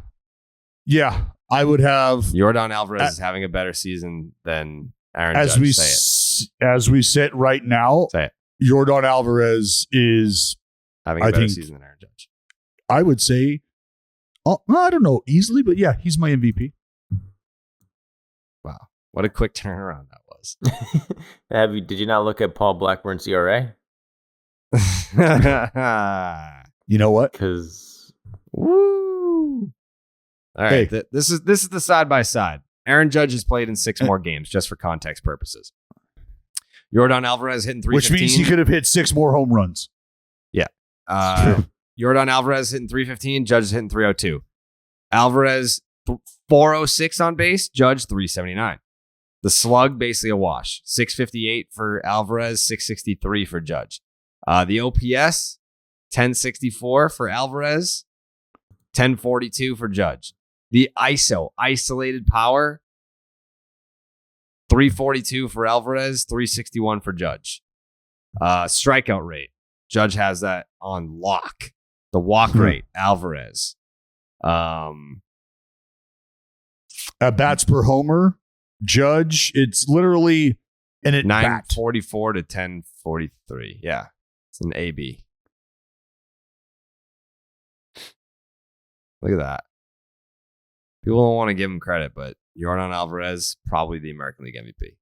I would have. Yordan Álvarez is having a better season than Aaron Judge. As we sit right now, say it. Yordan Álvarez is having a better season than Aaron Judge. I would say, I don't know easily, but yeah, he's my MVP. Wow. What a quick turnaround that was. Did you not look at Paul Blackburn's ERA? You know what? Because woo. All right, this is the side by side. Aaron Judge has played in 6 more games, just for context purposes. Yordan Álvarez hitting 315, which means he could have hit 6 more home runs. Yeah, Yordan Álvarez hitting 315. Judge is hitting 302. Álvarez 406 on base. Judge 379. The slug basically a wash. 658 for Álvarez, 663 for Judge. The OPS 1064 for Álvarez, 1042 for Judge. The ISO, isolated power, 342 for Alvarez, 361 for Judge. Strikeout rate, Judge has that on lock. The walk rate, Alvarez. At bats per homer, Judge, it's literally an at 944 to 1043. Yeah, it's an AB. Look at that. People don't want to give him credit, but Yordan Álvarez, probably the American League MVP.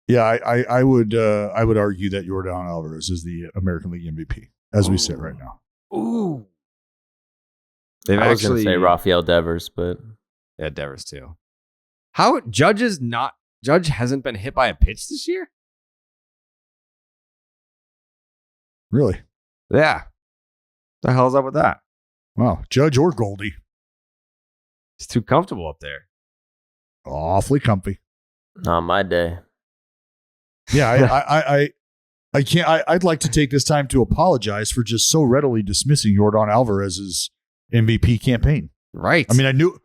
Yeah, I would argue that Yordan Álvarez is the American League MVP as we sit right now. Ooh. I was going to say Rafael Devers, but yeah, Devers too. How Judge hasn't been hit by a pitch this year? Really? Yeah. The hell's up with that? Wow, Judge or Goldie? He's too comfortable up there. Awfully comfy. Not my day. Yeah, I can't. I'd like to take this time to apologize for just so readily dismissing Yordan Álvarez's MVP campaign. Right. I mean, I knew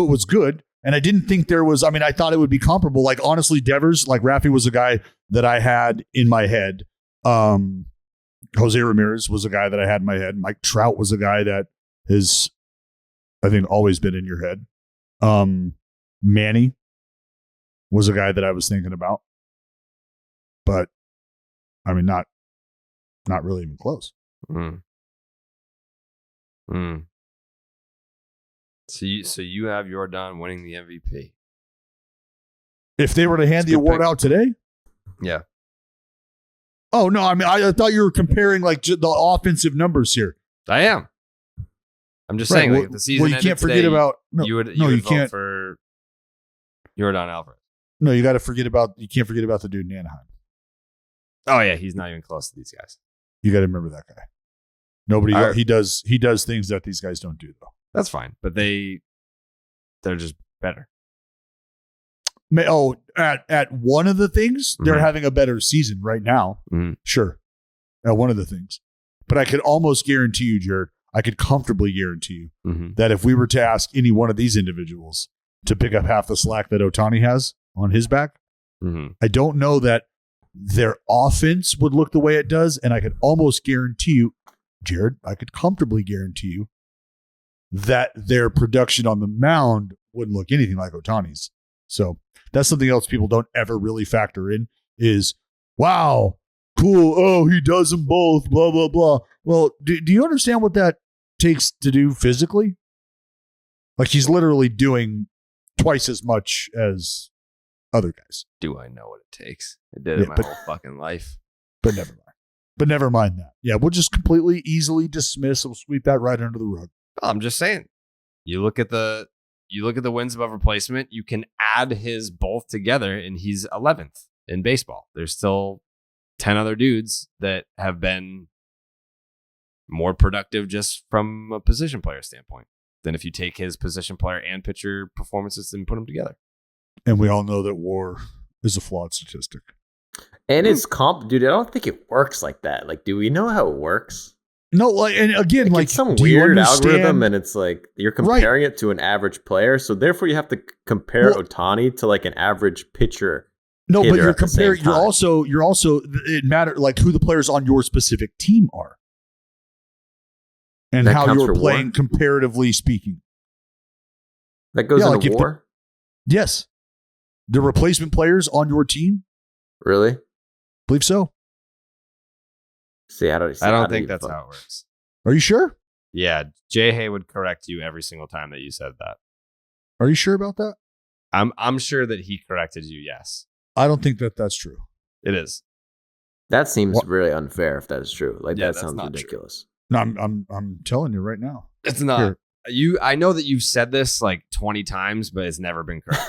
it was good, and I didn't think there was. I mean, I thought it would be comparable. Like honestly, Devers, like Raffy was a guy that I had in my head. Jose Ramirez was a guy that I had in my head. Mike Trout was a guy that has, I think, always been in your head. Manny was a guy that I was thinking about. But, I mean, not really even close. So you have Yordan winning the MVP. If they were to hand the award out today? Yeah. Oh, no, I mean, I thought you were comparing like the offensive numbers here. I am. I'm just saying, like, if the season you can't forget about you would vote for Yordan Álvarez. No, you can't forget about the dude in Anaheim. Oh yeah, he's not even close to these guys. You got to remember that guy. Nobody he does things that these guys don't do though. That's fine, but they're just better. Oh, at one of the things, they're having a better season right now. Sure. At one of the things. But I could almost guarantee you, Jared, I could comfortably guarantee you that if we were to ask any one of these individuals to pick up half the slack that Ohtani has on his back, I don't know that their offense would look the way it does. And I could almost guarantee you, Jared, I could comfortably guarantee you that their production on the mound wouldn't look anything like Ohtani's. So that's something else people don't ever really factor in is, wow, cool. Oh, he does them both, blah, blah, blah. Well, do you understand what that takes to do physically? Like he's literally doing twice as much as other guys. Do I know what it takes? I did it my whole fucking life. But never mind that. Yeah, we'll just completely easily dismiss. We'll sweep that right under the rug. I'm just saying. You look at the wins above replacement. You can add his both together, and he's 11th in baseball. There's still 10 other dudes that have been more productive just from a position player standpoint than if you take his position player and pitcher performances and put them together. And we all know that WAR is a flawed statistic. And it's dude, I don't think it works like that. Like, do we know how it works? No, like, and again, like it's some weird algorithm, and it's like you're comparing it to an average player, so therefore you have to compare Ohtani to like an average pitcher. No, but you're comparing. You're also. It matters like who the players on your specific team are, and how you're playing comparatively speaking. That goes into WAR. Yes, the replacement players on your team. Really? Believe so. I don't think that's how it works. Are you sure? Yeah, Jay would correct you every single time that you said that. Are you sure about that? I'm sure that he corrected you. Yes. I don't think that that's true. It is. That seems really unfair if that is true. Like that sounds ridiculous. True. No, I'm telling you right now. It's not. Here. I know that you've said this like 20 times, but it's never been correct.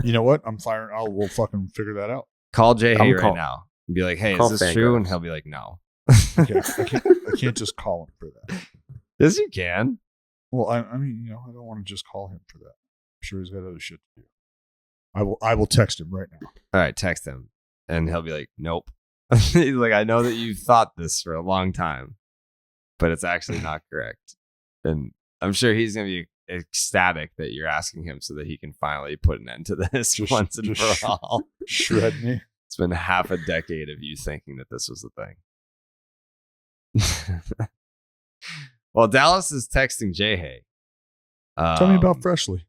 You know what? I'm firing. We'll fucking figure that out. Call Jay right now and be like, "Hey, is this true?" And he'll be like, "No." I can't just call him for that. Yes, you can. Well, I mean, I don't want to just call him for that. I'm sure he's got other shit to do. I will text him right now. All right, text him, and he'll be like, "Nope." He's like, "I know that you've thought this for a long time." but it's actually not correct. And I'm sure he's going to be ecstatic that you're asking him so that he can finally put an end to this once and for all. Shred me. It's been half a decade of you thinking that this was the thing. Well, Dallas is texting Shohei. Tell me about Freshly.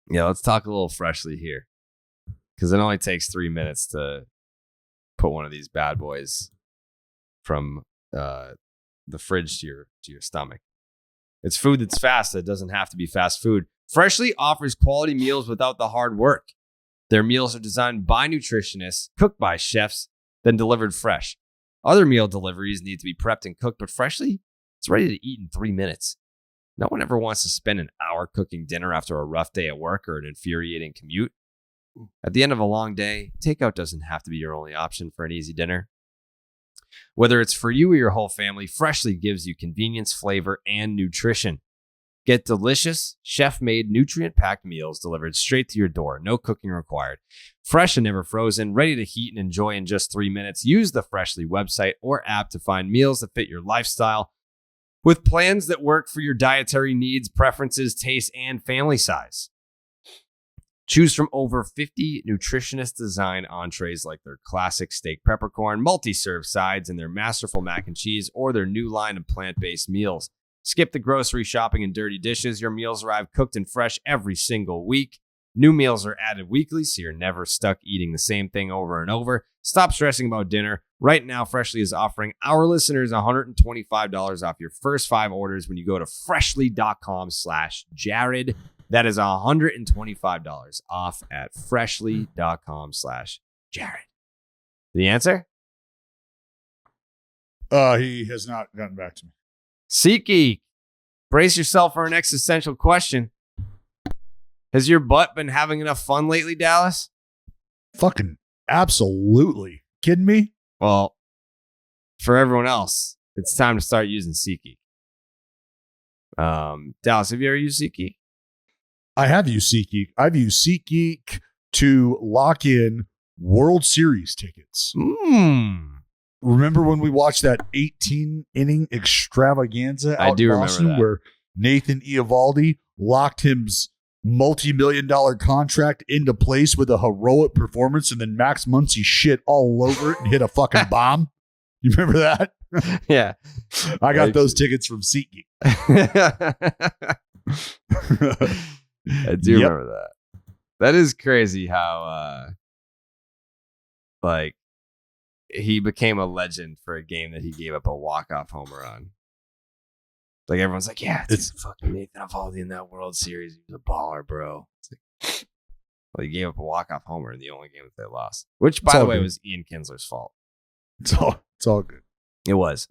Yeah, let's talk a little Freshly here. Because it only takes 3 minutes to put one of these bad boys from the fridge to your stomach. It's food that's fast. It doesn't have to be fast food. Freshly offers quality meals without the hard work. Their meals are designed by nutritionists, cooked by chefs, then delivered fresh. Other meal deliveries need to be prepped and cooked, but Freshly, it's ready to eat in 3 minutes. No one ever wants to spend an hour cooking dinner after a rough day at work or an infuriating commute. At the end of a long day, takeout doesn't have to be your only option for an easy dinner. Whether it's for you or your whole family, Freshly gives you convenience, flavor, and nutrition. Get delicious, chef-made, nutrient-packed meals delivered straight to your door. No cooking required. Fresh and never frozen, ready to heat and enjoy in just 3 minutes. Use the Freshly website or app to find meals that fit your lifestyle with plans that work for your dietary needs, preferences, tastes, and family size. Choose from over 50 nutritionist-designed entrees like their classic steak peppercorn, multi-serve sides, and their masterful mac and cheese, or their new line of plant-based meals. Skip the grocery shopping and dirty dishes. Your meals arrive cooked and fresh every single week. New meals are added weekly, so you're never stuck eating the same thing over and over. Stop stressing about dinner. Right now, Freshly is offering our listeners $125 off your first 5 orders when you go to freshly.com/Jared. That is $125 off at freshly.com/Jared. The answer? He has not gotten back to me. SeatGeek, brace yourself for an existential question. Has your butt been having enough fun lately, Dallas? Fucking absolutely. Kidding me? Well, for everyone else, it's time to start using SeatGeek. Dallas, have you ever used SeatGeek? I have used SeatGeek. I've used SeatGeek to lock in World Series tickets. Remember when we watched that 18-inning extravaganza out in Boston where Nathan Eovaldi locked his multi-million-dollar contract into place with a heroic performance, and then Max Muncy shit all over it and hit a fucking bomb? You remember that? Yeah. I got those tickets from SeatGeek. I do remember that. That is crazy how he became a legend for a game that he gave up a walk-off homer on. Like everyone's like, yeah, it's fucking Nathan Eovaldi in that World Series. He was a baller, bro. It's like, well, he gave up a walk-off homer in the only game that they lost, which, by the way, was Ian Kinsler's fault. It's all good. It was.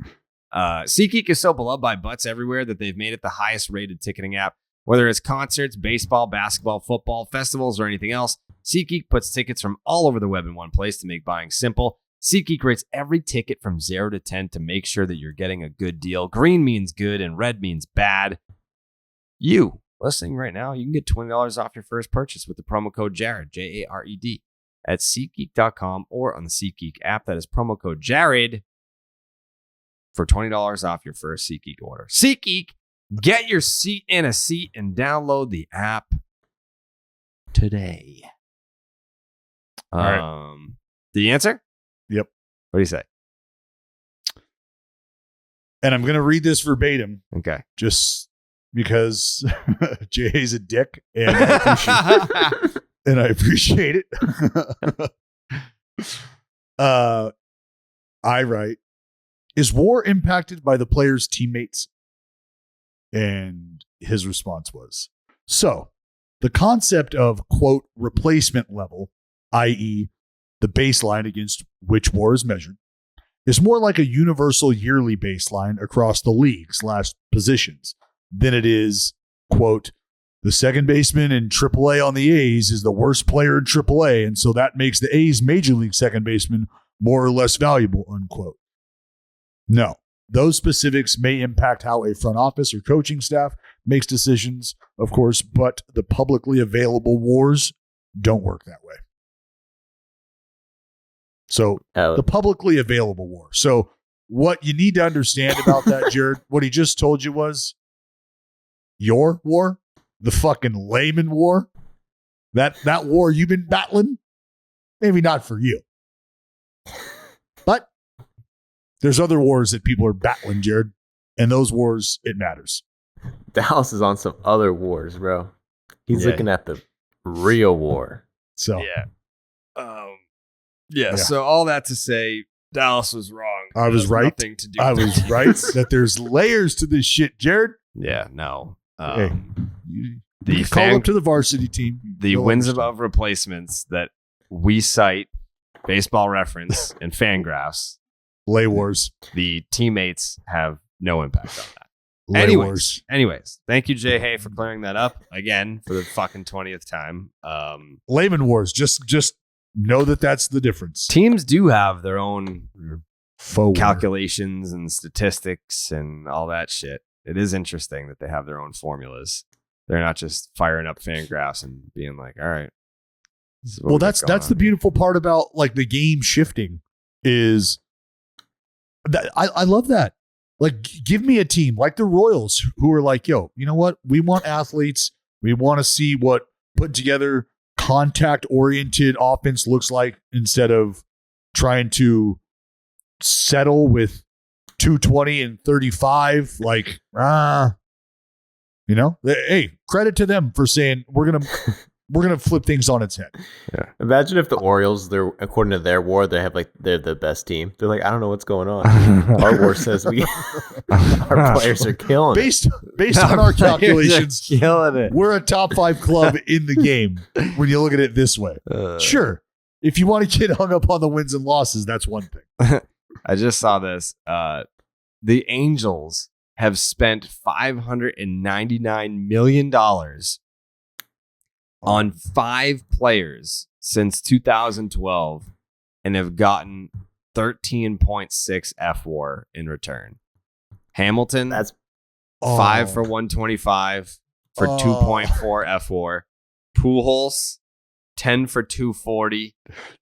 SeatGeek is so beloved by butts everywhere that they've made it the highest-rated ticketing app. Whether it's concerts, baseball, basketball, football, festivals, or anything else, SeatGeek puts tickets from all over the web in one place to make buying simple. SeatGeek rates every ticket from 0 to 10 to make sure that you're getting a good deal. Green means good and red means bad. You, listening right now, you can get $20 off your first purchase with the promo code Jared, Jared, at SeatGeek.com or on the SeatGeek app. That is promo code Jared for $20 off your first SeatGeek order. SeatGeek, get your seat in a seat and download the app today. All right. The answer? Yep. What do you say? And I'm going to read this verbatim. Okay. Just because Jay's a dick and I appreciate it. I write, is war impacted by the player's teammates? And his response was, so the concept of, quote, replacement level, i.e., the baseline against which war is measured, is more like a universal yearly baseline across the league/positions than it is, quote, the second baseman in AAA on the A's is the worst player in AAA, and so that makes the A's major league second baseman more or less valuable, unquote. No, those specifics may impact how a front office or coaching staff makes decisions, of course, but the publicly available wars don't work that way. So the publicly available war. So what you need to understand about that, Jared, what he just told you was your war, the fucking layman war, that war you've been battling, maybe not for you. But there's other wars that people are battling, Jared, and those wars, it matters. Dallas is on some other wars, bro. He's looking at the real war. So So all that to say, Dallas was wrong. I was right. Nothing to do I with was it. right that there's layers to this shit, Jared. Yeah, no. Hey, The you call up to the varsity team. The wins above replacements that we cite, Baseball Reference and Fangraphs, lay wars. The teammates have no impact on that. Lay wars. Anyways, thank you, Jay Hay, for clearing that up again for the fucking 20th time. Layman wars. Just know that that's the difference. Teams do have their own Faux calculations and statistics and all that shit. It is interesting that they have their own formulas. They're not just firing up Fangraphs and being like, all right. Well, that's the beautiful part about like the game shifting is that I love that. Like, give me a team like the Royals who are like, yo, you know what? We want athletes. We want to see what put together contact-oriented offense looks like instead of trying to settle with 220 and 35. Like, hey, credit to them for saying we're gonna flip things on its head. Yeah. Imagine if the Orioles, they're according to their war, they're the best team. They're like, I don't know what's going on. Our war says our players are killing based on our calculations, killing it. We're a top 5 club in the game when you look at it this way. Sure, if you want to get hung up on the wins and losses, that's one thing. I just saw this. The Angels have spent $599 million on 5 players since 2012 and have gotten 13.6 FWAR in return. Hamilton, that's 5 for 125 for 2.4 FWAR. Pujols, 10 for 240,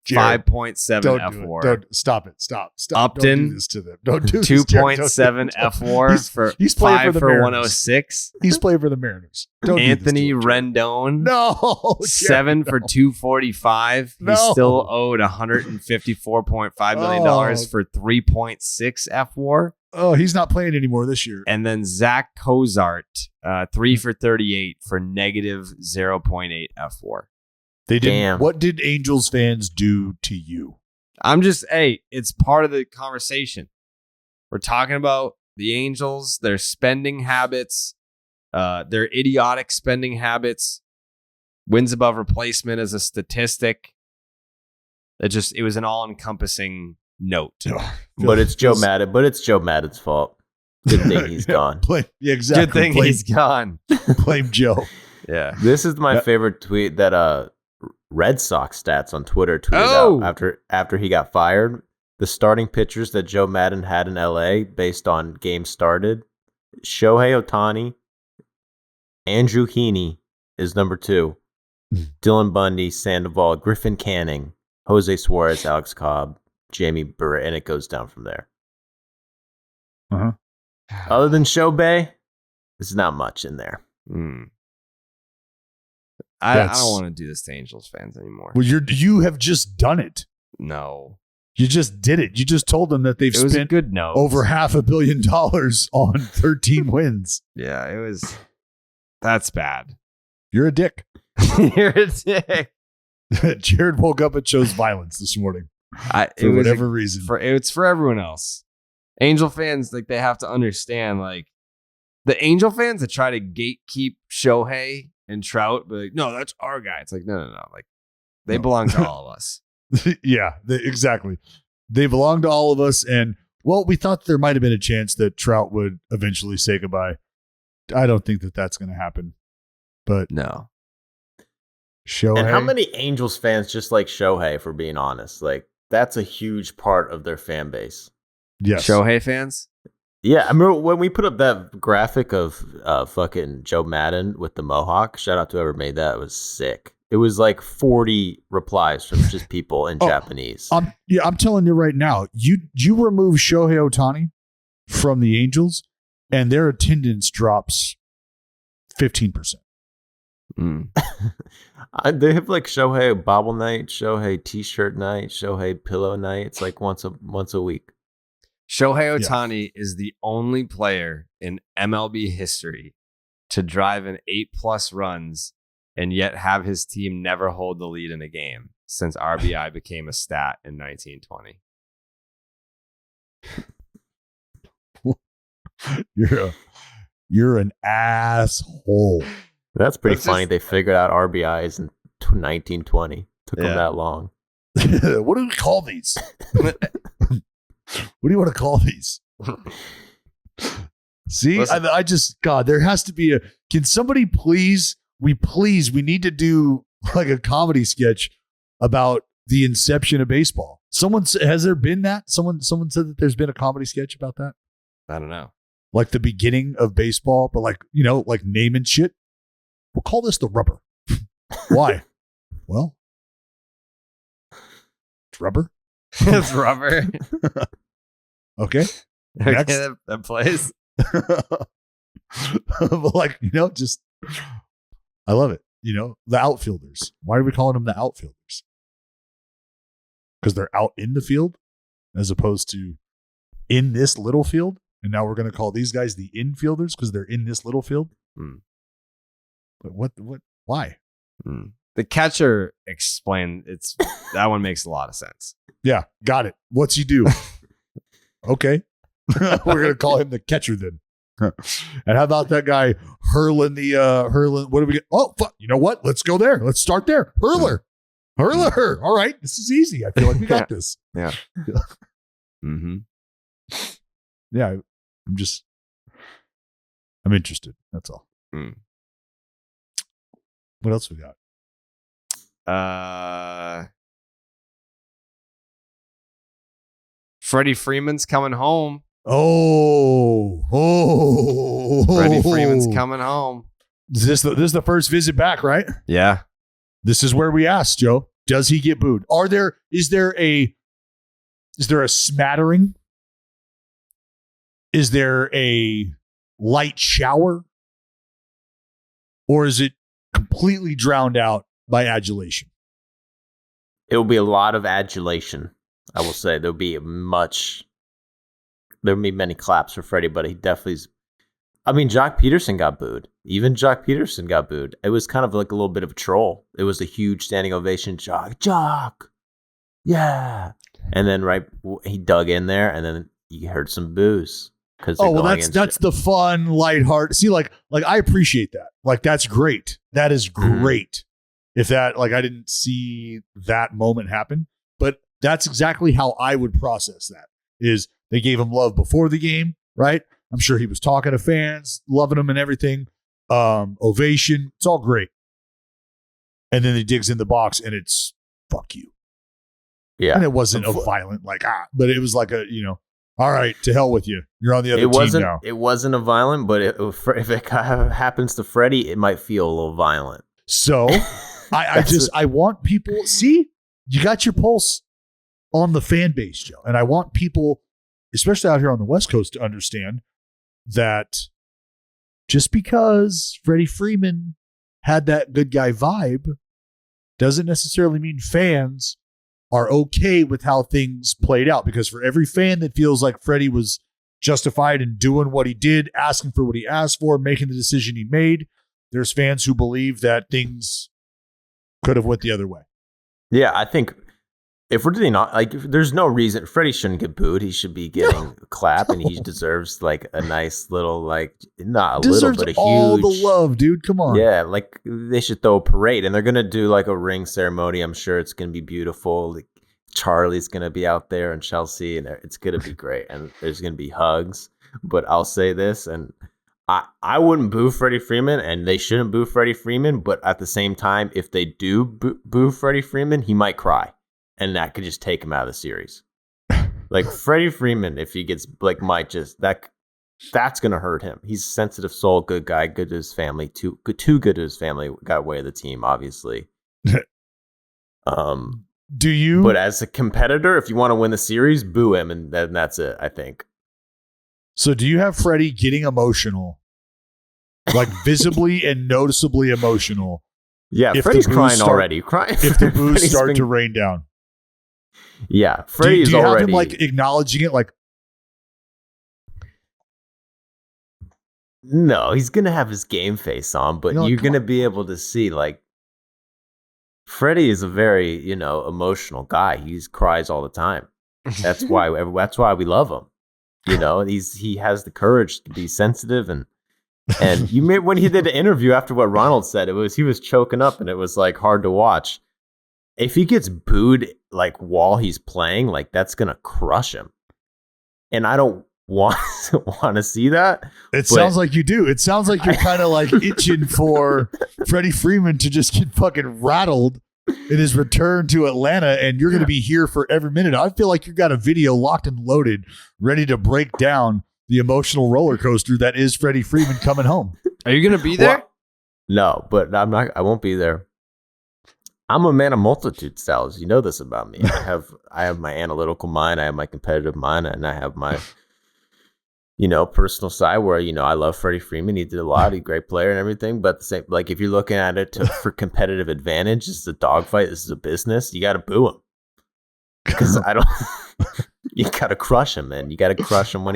5.7 FWAR. Don't stop it. Stop. Upton, don't do this to them. Don't do this. 2.7 FWAR for he's playing 5 for, for Mariners. 106. He's playing for the Mariners. Don't Anthony do this to him, Rendon, no, 7 for 245. No. He's still owed $154.5 million for 3.6 FWAR. Oh, he's not playing anymore this year. And then Zach Cozart, 3 for 38 for negative 0.8 FWAR. They didn't. What did Angels fans do to you? It's part of the conversation. We're talking about the Angels, their spending habits, their idiotic spending habits, wins above replacement as a statistic. It was an all-encompassing note. But it's Joe Madden. But it's Joe Madden's fault. Good thing he's gone. Exactly. Good thing he's gone. Blame Joe. Yeah. This is my favorite tweet that Red Sox stats on Twitter tweeted out after he got fired. The starting pitchers that Joe Madden had in LA based on games started. Shohei Ohtani, Andrew Heaney is number 2. Dylan Bundy, Sandoval, Griffin Canning, Jose Suarez, Alex Cobb, Jamie Barrett, and it goes down from there. Uh-huh. Other than Shohei, there's not much in there. I don't want to do this to Angels fans anymore. Well, you have just done it. No. You just did it. You just told them that they've spent good note. over $500 million on 13 wins. Yeah, that's bad. You're a dick. You're a dick. Jared woke up and chose violence this morning for whatever reason. It's for everyone else. Angel fans, they have to understand, the Angel fans that try to gatekeep Shohei and Trout, but no, that's our guy. It's like, no. They belong to all of us. Yeah, exactly. They belong to all of us. And, we thought there might have been a chance that Trout would eventually say goodbye. I don't think that that's going to happen. But no. Shohei. And how many Angels fans just like Shohei, for being honest? That's a huge part of their fan base. Yes. Shohei fans? Yeah, I remember when we put up that graphic of fucking Joe Madden with the mohawk. Shout out to whoever made that. It was sick. It was like 40 replies from just people in Japanese. I'm telling you right now, you remove Shohei Ohtani from the Angels, and their attendance drops 15%. They have like Shohei bobble night, Shohei t-shirt night, Shohei pillow night. It's like once a week. Shohei Ohtani is the only player in MLB history to drive in 8+ runs and yet have his team never hold the lead in a game since RBI became a stat in 1920. You're an asshole. That's pretty funny. They figured out RBIs in 1920. Took them that long. What do we call these? What do you want to call these? See, I just, God, there has to be can somebody please, we need to do like a comedy sketch about the inception of baseball. Has there been that? Someone said that there's been a comedy sketch about that? I don't know. Like the beginning of baseball, but like, like naming shit. We'll call this the rubber. Why? Well, it's rubber. It's rubber. Okay. Next. Okay, that plays. But like, just I love it. The outfielders. Why are we calling them the outfielders? Because they're out in the field as opposed to in this little field. And now we're going to call these guys the infielders because they're in this little field. But what, why? The catcher explained that one makes a lot of sense. Yeah, got it. What's he do? Okay. We're going to call him the catcher then. And how about that guy hurling what do we get? Oh, fuck. You know what? Let's go there. Let's start there. Hurler. All right. This is easy. I feel like we got this. Yeah. Mm-hmm. Yeah. I'm interested. That's all. What else we got? Freddie Freeman's coming home. Oh. Freddie Freeman's coming home. This is the first visit back, right? Yeah. This is where we asked, Joe. Does he get booed? Is there a smattering? Is there a light shower? Or is it completely drowned out by adulation? It will be a lot of adulation. I will say there'll be many claps for Freddie, but he definitely is. I mean, Jock Peterson got booed. Even Jock Peterson got booed. It was kind of like a little bit of a troll. It was a huge standing ovation. Jock, yeah. And then he dug in there, and then you heard some boos. Oh, well, that's the fun, lighthearted. See, like I appreciate that. Like, that's great. That is great. If that, I didn't see that moment happen, but that's exactly how I would process that. Is they gave him love before the game, right? I'm sure he was talking to fans, loving them and everything. Ovation, it's all great. And then he digs in the box, and it's fuck you. Yeah, and it wasn't a violent but it was like all right, to hell with you. You're on the other team now. It wasn't a violent, but if it happens to Freddie, it might feel a little violent. So I want people, see, you got your pulse on the fan base, Joe. And I want people, especially out here on the West Coast, to understand that just because Freddie Freeman had that good guy vibe doesn't necessarily mean fans are okay with how things played out, because for every fan that feels like Freddie was justified in doing what he did, asking for what he asked for, making the decision he made, there's fans who believe that things could have went the other way. Yeah, I think if we're really not there's no reason Freddie shouldn't get booed. He should be getting a clap, and he deserves a nice little not a little, but a huge all the love, dude. Come on. Yeah, they should throw a parade, and they're gonna do a ring ceremony. I'm sure it's gonna be beautiful. Charlie's gonna be out there and Chelsea, and it's gonna be great. And there's gonna be hugs. But I'll say this, and I wouldn't boo Freddie Freeman, and they shouldn't boo Freddie Freeman. But at the same time, if they do boo Freddie Freeman, he might cry. And that could just take him out of the series. Freddie Freeman, if he gets might just that's gonna hurt him. He's a sensitive soul, good guy, good to his family, too good to his family. Got away with the team, obviously. Do you? But as a competitor, if you want to win the series, boo him, and then that's it, I think. So do you have Freddie getting emotional, like visibly and noticeably emotional? Yeah, Freddie's crying already. If the boos start to rain down. Yeah, Freddie's do you already. have him like acknowledging it? Like, no, he's gonna have his game face on, but you're gonna be able to see like Freddie is a very emotional guy. He cries all the time. That's why we love him. He has the courage to be sensitive and when he did the interview after what Ronald said, he was choking up and it was like hard to watch. If he gets booed like while he's playing, like that's gonna crush him. And I don't want to see that. It sounds like you do. It sounds like you're kind of like itching for Freddie Freeman to just get fucking rattled in his return to Atlanta, and you're going to be here for every minute. I feel like you got a video locked and loaded, ready to break down the emotional roller coaster that is Freddie Freeman coming home. Are you going to be there? Well, no, but I'm not. I won't be there. I'm a man of multitude styles. You know this about me. I have my analytical mind. I have my competitive mind, and I have my personal side where, I love Freddie Freeman. He did a lot. He's a great player and everything. But the same, like if you're looking at it for competitive advantage, this is a dogfight. This is a business. You got to boo him because you got to crush him, man. You got to crush him when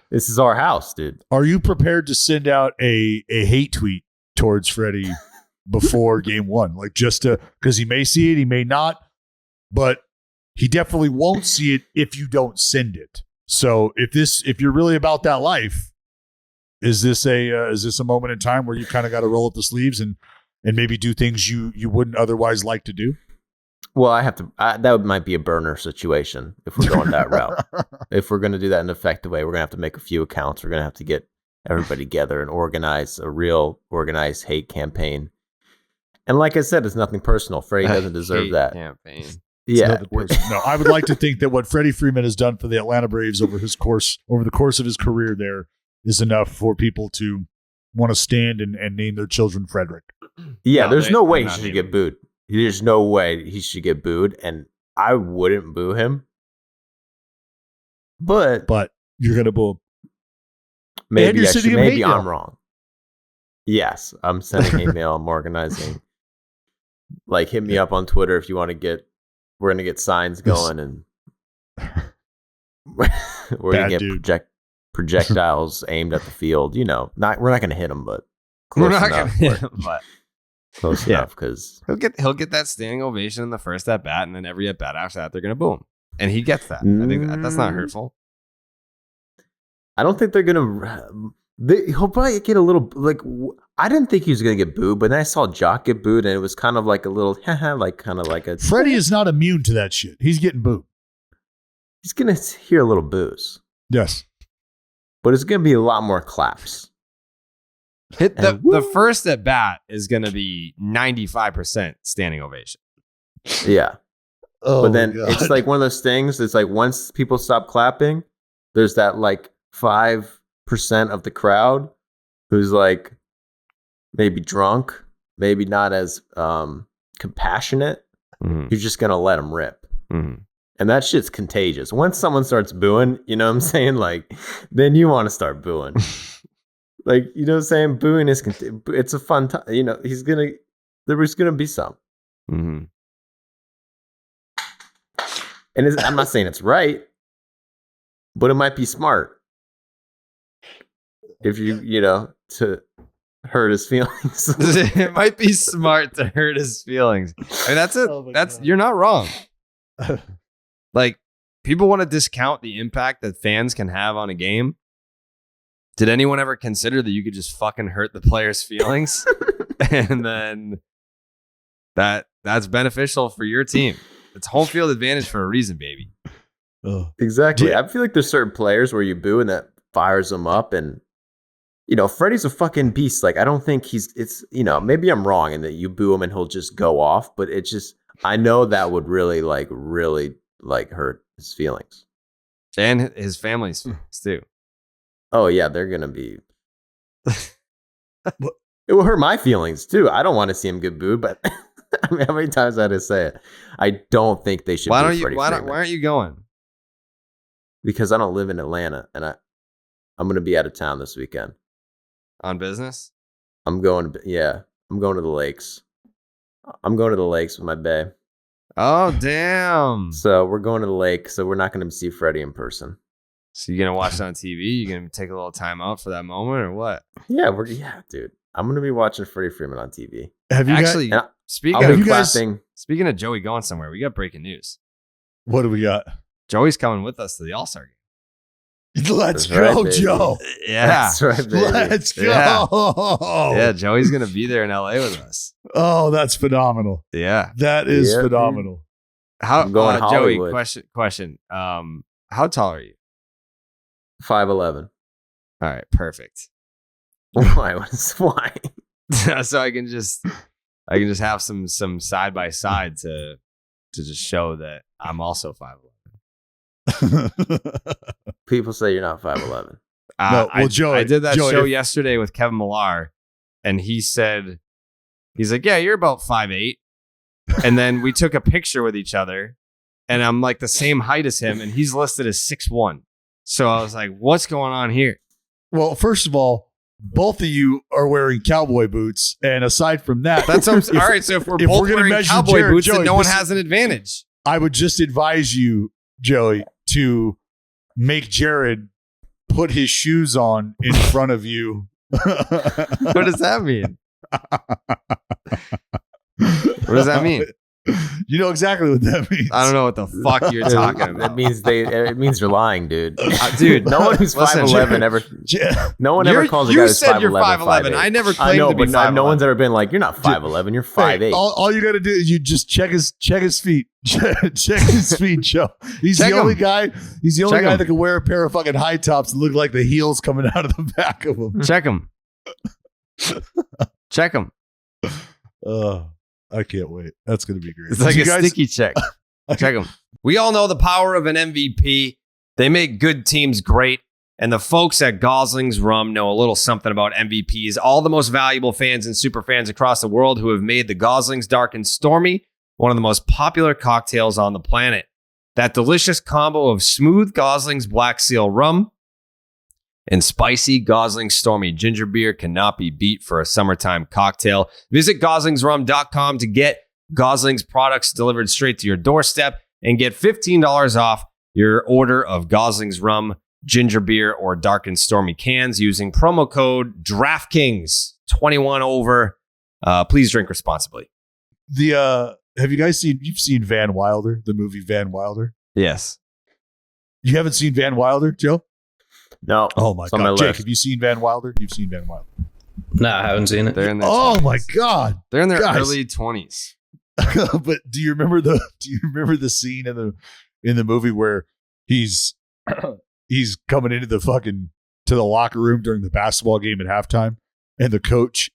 this is our house, dude. Are you prepared to send out a hate tweet towards Freddie before game one? Like because he may see it, he may not, but he definitely won't see it if you don't send it. So if you're really about that life, is this a moment in time where you kind of got to roll up the sleeves and maybe do things you wouldn't otherwise like to do? Well, that might be a burner situation if we're going that route. If we're going to do that in an effective way, we're going to have to make a few accounts. We're going to have to get everybody together and organize a real organized hate campaign. And like I said, it's nothing personal. Freddie doesn't deserve that campaign. Yeah. No, I would like to think that what Freddie Freeman has done for the Atlanta Braves over the course of his career there is enough for people to want to stand and name their children Frederick. Yeah, there's no way he should get booed. There's no way he should get booed, and I wouldn't boo him. But you're going to boo him. Maybe I'm wrong. Yes, I'm sending hate mail. I'm organizing. Like, hit me up on Twitter if you want to get. We're gonna get signs going, and we're gonna get projectiles aimed at the field. We're not gonna hit them, but close enough because he'll get that standing ovation in the first at bat, and then every at bat after that they're gonna boo him, and he gets that. I think that's not hurtful. I don't think they're gonna. He'll probably get a little like. I didn't think he was going to get booed, but then I saw Jock get booed, and it was kind of like a little, like kind of like a. Freddie is not immune to that shit. He's getting booed. He's going to hear a little boos. Yes, but it's going to be a lot more claps. The first at bat is going to be 95% standing ovation. Yeah, but then it's like one of those things. It's like once people stop clapping, there's that like 5% of the crowd who's like. Maybe drunk, maybe not as compassionate. Mm-hmm. You're just going to let them rip. Mm-hmm. And that shit's contagious. Once someone starts booing, you know what I'm saying? Like, then you want to start booing. Like, you know what I'm saying? Booing is, it's a fun time. There's going to be some. Mm-hmm. And I'm not saying it's right, but it might be smart. If to hurt his feelings. It might be smart to hurt his feelings. I mean, that's it. You're not wrong. Like, people want to discount the impact that fans can have on a game. Did anyone ever consider that you could just fucking hurt the player's feelings? And then that's beneficial for your team. It's home field advantage for a reason, baby. Oh. Exactly. I feel like there's certain players where you boo and that fires them up, and Freddie's a fucking beast. Like, I don't think maybe I'm wrong in that you boo him and he'll just go off, but it's just, I know that would really hurt his feelings. And his family's feelings too. Oh yeah, they're going to be, it will hurt my feelings too. I don't want to see him get booed, but I mean, how many times I had to say it? I don't think they should. Why be why aren't you going? Because I don't live in Atlanta, and I'm going to be out of town this weekend On business. I'm going to the lakes. I'm going to the lakes with my bae. Oh damn! So we're going to the lake. So we're not going to see Freddie in person. So you're gonna watch it on TV? You're gonna take a little time out for that moment, or what? Yeah, dude. I'm going to be watching Freddie Freeman on TV. Have you Actually? Speaking of Joey going somewhere, we got breaking news. What do we got? Joey's coming with us to the All-Star game. Let's go, right, Joe. Yeah. That's right, baby. Let's go. Yeah, Joey's going to be there in LA with us. Oh, that's phenomenal. Yeah. That is phenomenal. How I'm going Joey, Hollywood. question. How tall are you? 5'11". All right, perfect. Why? So I can just have some side by side to just show that I'm also 5'11". People say you're not 5'11". Joey, I did that Joey, show yesterday with Kevin Millar, and he's like, yeah, you're about 5'8". And then we took a picture with each other, and I'm like the same height as him, and he's listed as 6'1". So I was like, what's going on here? Well, first of all, both of you are wearing cowboy boots, and aside from that, That's all right. So if we're both gonna wearing measure cowboy Jared, boots, Joey, then no one has an advantage. I would just advise you, Joey, to make Jared put his shoes on in front of you. What does that mean? What does that mean? You know exactly what that means. I don't know what the fuck you're talking about. That means it means you're lying, dude. Dude, No one who's 5'11" ever. No one ever calls a guy who's 5'11". You're 5'11". I never claimed to be 5'11". No one's ever been like, you're not 5'11", you're 5'8". Hey, all you got to do is you just check his feet. check his feet, Joe. He's the only guy that can wear a pair of fucking high tops and look like the heels coming out of the back of him. Check him. Check him. I can't wait. That's going to be great. It's like a sticky check. Check them. We all know the power of an MVP. They make good teams great. And the folks at Gosling's Rum know a little something about MVPs. All the most valuable fans and super fans across the world who have made the Goslings Dark and Stormy one of the most popular cocktails on the planet. That delicious combo of smooth Gosling's Black Seal Rum and spicy Gosling Stormy ginger beer cannot be beat for a summertime cocktail. Visit goslingsrum.com to get Gosling's products delivered straight to your doorstep and get $15 off your order of Gosling's Rum, ginger beer, or dark and stormy cans using promo code DraftKings 21 over. Please drink responsibly. Have you guys seen Van Wilder, the movie Van Wilder? Yes. You haven't seen Van Wilder, Joe? No. Oh my God. Jake, have you seen Van Wilder? You've seen Van Wilder. No, I haven't seen it. They're in their oh 20s. my God. They're in their early 20s. But do you remember the scene in the movie where he's coming into to the locker room during the basketball game at halftime, and the coach,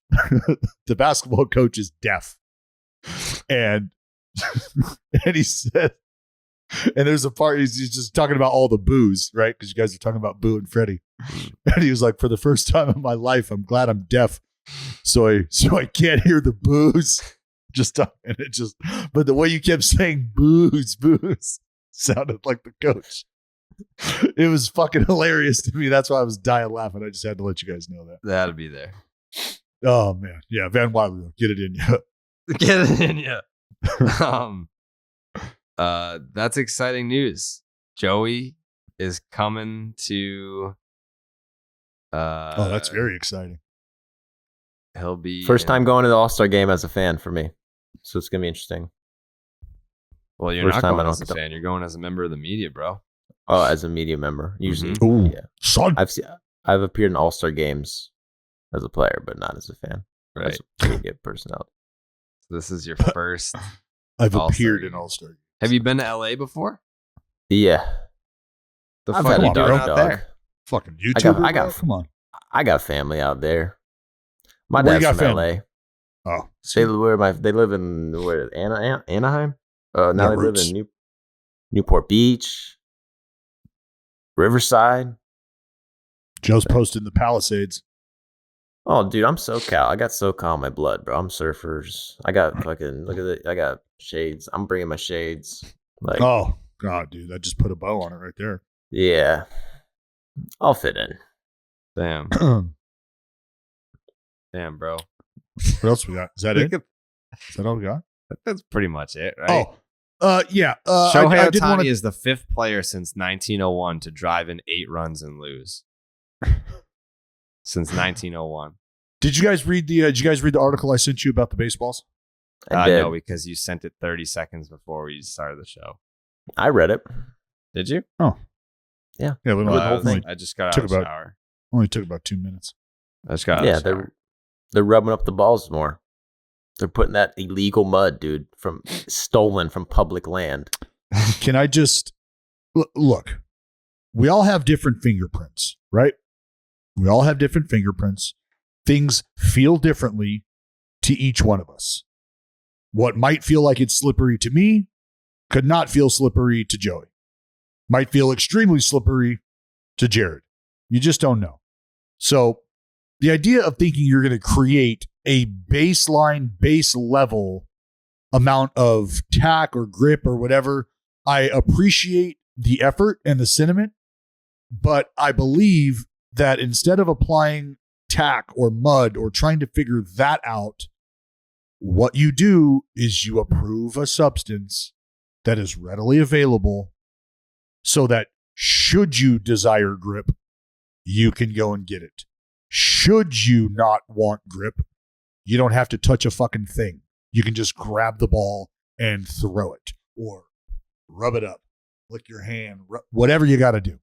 the basketball coach, is deaf, and he said, and there's a part he's just talking about all the boos, right? Because you guys are talking about Boo and Freddie, and he was like, for the first time in my life, I'm glad I'm deaf, so I can't hear the boos. But the way you kept saying booze sounded like the coach. It was fucking hilarious to me. That's why I was dying laughing. I just had to let you guys know that. That'll be there. Oh man, yeah, Van Wilder, get it in you. Get it in you. That's exciting news. Joey is coming to. That's very exciting. He'll be first time going to the All-Star game as a fan for me, so it's gonna be interesting. Well, you're not going as a fan. You're going as a member of the media, bro. Oh, as a media member, usually. Mm-hmm. Ooh, yeah. son. I've appeared in All-Star games as a player, but not as a fan. Right. As a media personality. So this is your first. I've All-Star appeared game. in All-Star. Have you been to LA before? Yeah. The I've fuck had are you a doing dog, out dog. there? Fucking YouTuber. I got come on. I got family out there. My Where you dad's got from family? LA. Oh, They live in Anaheim. Now Yeah, they roots. live in Newport Beach, Riverside. Joe's posting the Palisades. Oh, dude, I'm SoCal. I got SoCal in my blood, bro. I'm surfers. I got fucking look at it. I got shades. I'm bringing my shades. Like, Oh God, dude, that just put a bow on it right there. yeah, I'll fit in. Damn, What damn, bro. else we got? Is that it? Is that all we got? That's pretty much it, right? Yeah. Shohei I did Ohtani wanna... is the 5th player since 1901 to drive in 8 runs and lose. Since 1901. Did you guys read the article I sent you about the baseballs? I did. No, because you sent it 30 seconds before we started the show. I read it. Did you? Oh, yeah. Yeah, we I just got out of the shower. Only took about 2 minutes. I just got out of the shower. They're rubbing up the balls more. They're putting that illegal mud, dude, stolen from public land. Can I just look? We all have different fingerprints, right? We all have different fingerprints. Things feel differently to each one of us. What might feel like it's slippery to me could not feel slippery to Joey. Might feel extremely slippery to Jared. You just don't know. So the idea of thinking you're going to create a baseline, base level amount of tack or grip or whatever, I appreciate the effort and the sentiment, but I believe that instead of applying tack or mud or trying to figure that out, what you do is you approve a substance that is readily available so that should you desire grip, you can go and get it. Should you not want grip, you don't have to touch a fucking thing. You can just grab the ball and throw it or rub it up, lick your hand, whatever you got to do.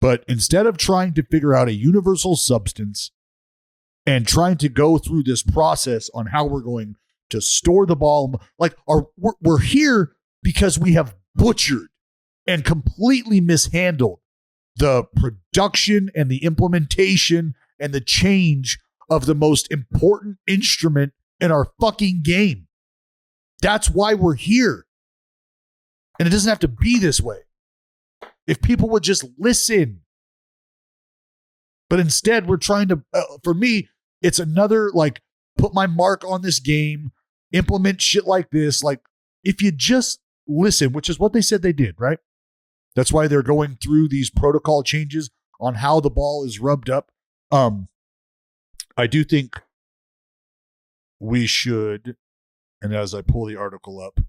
But instead of trying to figure out a universal substance and trying to go through this process on how we're going to store the ball, like we're here because we have butchered and completely mishandled the production and the implementation and the change of the most important instrument in our fucking game. That's why we're here. And it doesn't have to be this way. If people would just listen. But instead, we're trying to, for me, it's another, like, put my mark on this game, implement shit like this. Like, if you just listen, which is what they said they did, right? That's why they're going through these protocol changes on how the ball is rubbed up. I do think we should, and as I pull the article up,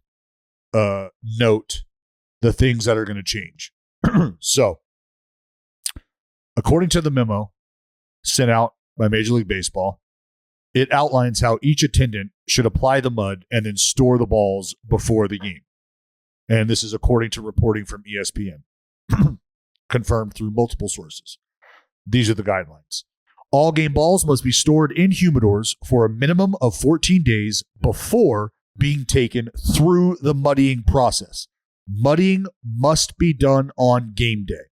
note the things that are going to change. So, according to the memo sent out by Major League Baseball, it outlines how each attendant should apply the mud and then store the balls before the game. And this is according to reporting from ESPN, confirmed through multiple sources. These are the guidelines. All game balls must be stored in humidors for a minimum of 14 days before being taken through the muddying process. Muddying must be done on game day.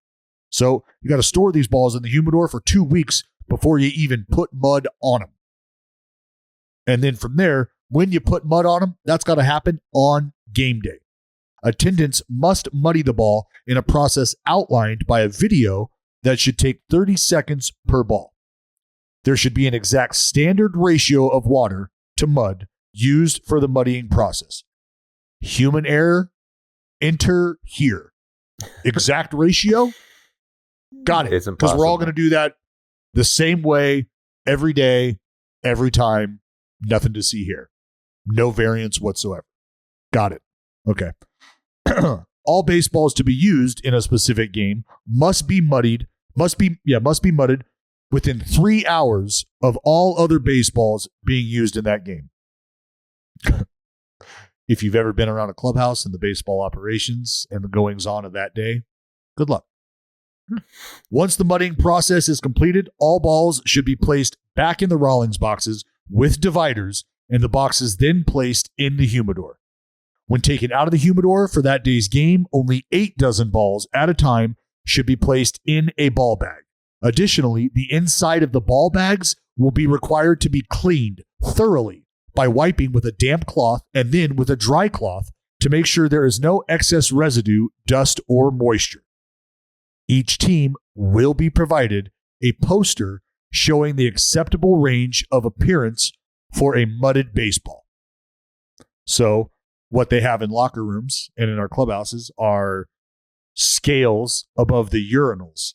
So you got to store these balls in the humidor for 2 weeks before you even put mud on them. And then from there, when you put mud on them, that's got to happen on game day. Attendants must muddy the ball in a process outlined by a video that should take 30 seconds per ball. There should be an exact standard ratio of water to mud used for the muddying process. Human error, enter here. Exact ratio? Got it. It's because we're all going to do that the same way every day, every time. Nothing to see here. No variance whatsoever. Got it. Okay. All baseballs to be used in a specific game must be mudded within 3 hours of all other baseballs being used in that game. If you've ever been around a clubhouse and the baseball operations and the goings on of that day, good luck. Once the mudding process is completed, all balls should be placed back in the Rawlings boxes with dividers, and the boxes then placed in the humidor. When taken out of the humidor for that day's game, only 8 dozen balls at a time should be placed in a ball bag. Additionally, the inside of the ball bags will be required to be cleaned thoroughly by wiping with a damp cloth and then with a dry cloth to make sure there is no excess residue, dust, or moisture. Each team will be provided a poster showing the acceptable range of appearance for a mudded baseball. So what they have in locker rooms and in our clubhouses are scales above the urinals,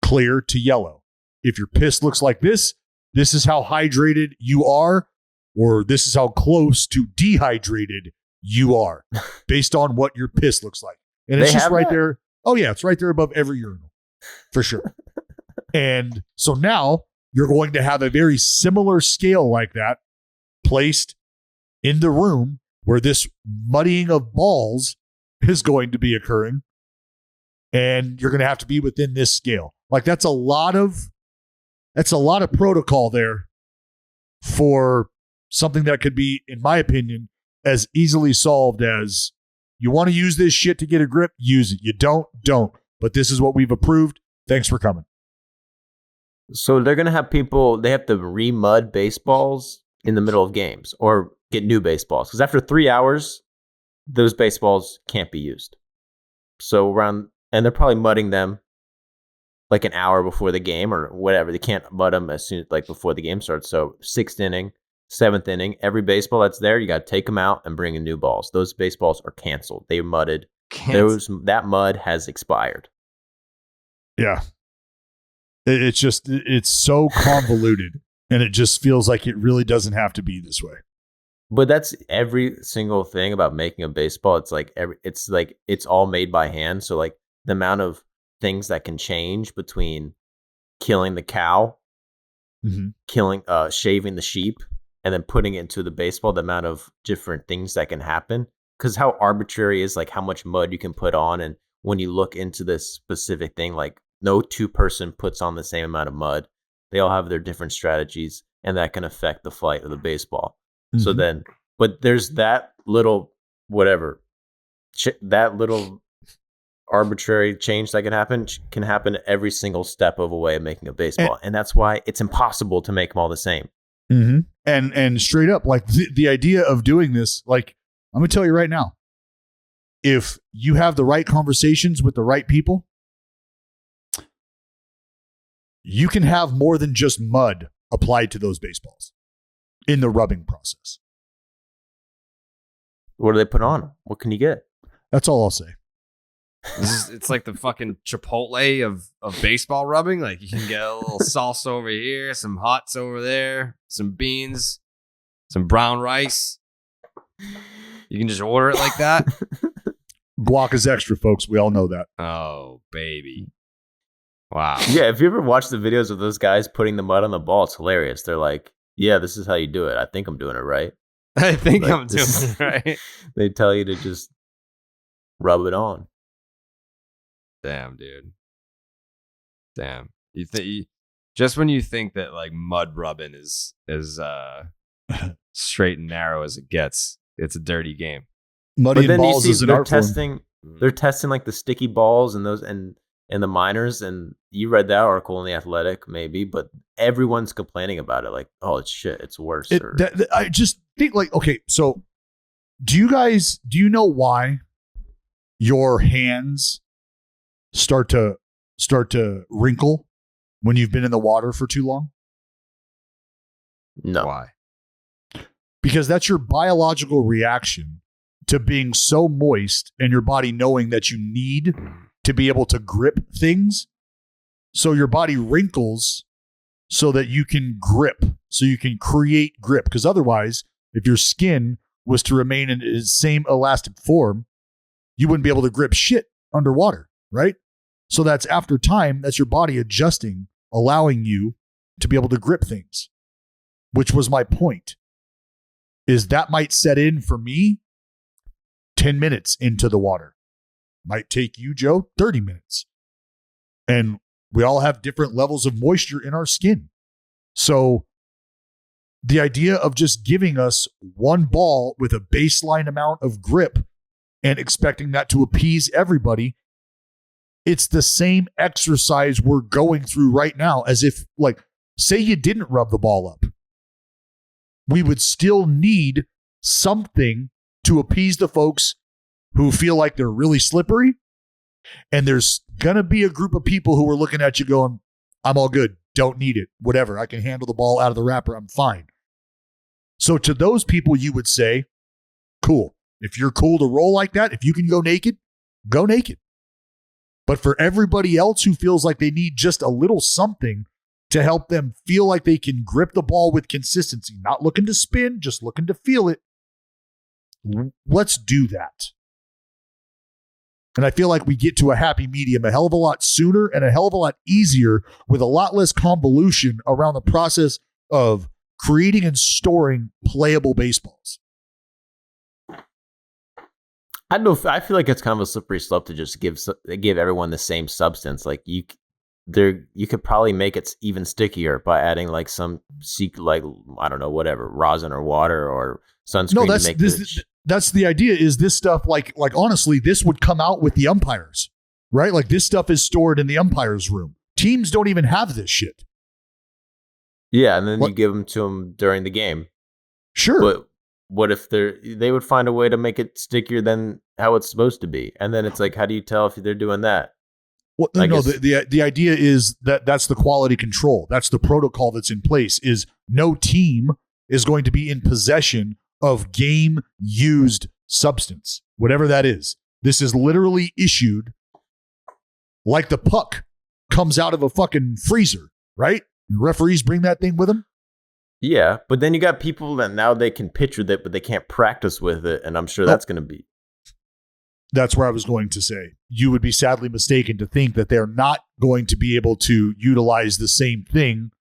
clear to yellow. If your piss looks like this is how hydrated you are, or this is how close to dehydrated you are based on what your piss looks like. And it's just right there. Oh, yeah, it's right there above every urinal for sure. And so now you're going to have a very similar scale like that placed in the room where this muddying of balls is going to be occurring. And you're going to have to be within this scale. Like that's a lot of protocol there for something that could be, in my opinion, as easily solved as you want to use this shit to get a grip, use it. You don't. But this is what we've approved. Thanks for coming. So they're going to have people, they have to re-mud baseballs in the middle of games or get new baseballs. Because after 3 hours, those baseballs can't be used. So and they're probably mudding them like an hour before the game or whatever. They can't mud them as soon like before the game starts. So 6th inning, 7th inning, every baseball that's there, you got to take them out and bring in new balls. Those baseballs are canceled. They mudded. That mud has expired. Yeah. It's so convoluted and it just feels like it really doesn't have to be this way. But that's every single thing about making a baseball. It's like it's all made by hand. So like the amount of things that can change between killing the cow, shaving the sheep, and then putting it into the baseball, the amount of different things that can happen. Because how arbitrary is like how much mud you can put on. And when you look into this specific thing, like no two-person puts on the same amount of mud. They all have their different strategies, and that can affect the flight of the baseball. Mm-hmm. So then, but there's that little that little arbitrary change that can happen every single step of a way of making a baseball. And that's why it's impossible to make them all the same. Mm-hmm. And straight up, like the idea of doing this, like I'm going to tell you right now, if you have the right conversations with the right people, you can have more than just mud applied to those baseballs in the rubbing process. What do they put on? What can you get? That's all I'll say. It's like the fucking Chipotle of baseball rubbing. Like you can get a little salsa over here, some hots over there, some beans, some brown rice. You can just order it like that. Guac is extra, folks. We all know that. Oh, baby. Wow. Yeah, if you ever watch the videos of those guys putting the mud on the ball, it's hilarious. They're like, yeah, this is how you do it. I think I'm doing it right. I think I'm doing it right. They tell you to just rub it on. Damn, dude. Damn. Just when you think that like mud rubbing is straight and narrow as it gets, it's a dirty game. Muddy and balls is an art form. They're testing like the sticky balls and those and the minors, and you read that article in The Athletic, maybe, but everyone's complaining about it. Like, oh, it's shit. It's worse. I just think like, okay, so do you know why your hands start to wrinkle when you've been in the water for too long? No. Why? Because that's your biological reaction to being so moist and your body knowing that you need to be able to grip things. So your body wrinkles so that you can grip, so you can create grip. Because otherwise, if your skin was to remain in its same elastic form, you wouldn't be able to grip shit underwater, right? So that's after time, that's your body adjusting, allowing you to be able to grip things, which was my point, is that might set in for me 10 minutes into the water. Might take you, Joe, 30 minutes. And we all have different levels of moisture in our skin. So the idea of just giving us one ball with a baseline amount of grip and expecting that to appease everybody, it's the same exercise we're going through right now, as if, like, say you didn't rub the ball up. We would still need something to appease the folks who feel like they're really slippery. And there's going to be a group of people who are looking at you going, I'm all good. don't need it, whatever. I can handle the ball out of the wrapper. I'm fine. So to those people, you would say, cool. If you're cool to roll like that, if you can go naked, go naked. But for everybody else who feels like they need just a little something to help them feel like they can grip the ball with consistency, not looking to spin, just looking to feel it, let's do that. And I feel like we get to a happy medium a hell of a lot sooner and a hell of a lot easier with a lot less convolution around the process of creating and storing playable baseballs. I feel like it's kind of a slippery slope to just give everyone the same substance. Like you could probably make it even stickier by adding like some I don't know, whatever, rosin or water or sunscreen. No, that's the idea. Is this stuff like honestly, this would come out with the umpires, right? Like this stuff is stored in the umpires room. Teams don't even have this shit. Yeah, and then you give them to them during the game. Sure. But what if they would find a way to make it stickier than how it's supposed to be? And then it's like, how do you tell if they're doing that? Well, the idea is that's the quality control. That's the protocol that's in place. Is no team is going to be in possession of game used substance, whatever that is. This is literally issued like the puck comes out of a fucking freezer, right? Referees bring that thing with them. Yeah, but then you got people that now they can pitch with it, but they can't practice with it, and I'm sure that's going to be. That's where I was going to say. You would be sadly mistaken to think that they're not going to be able to utilize the same thing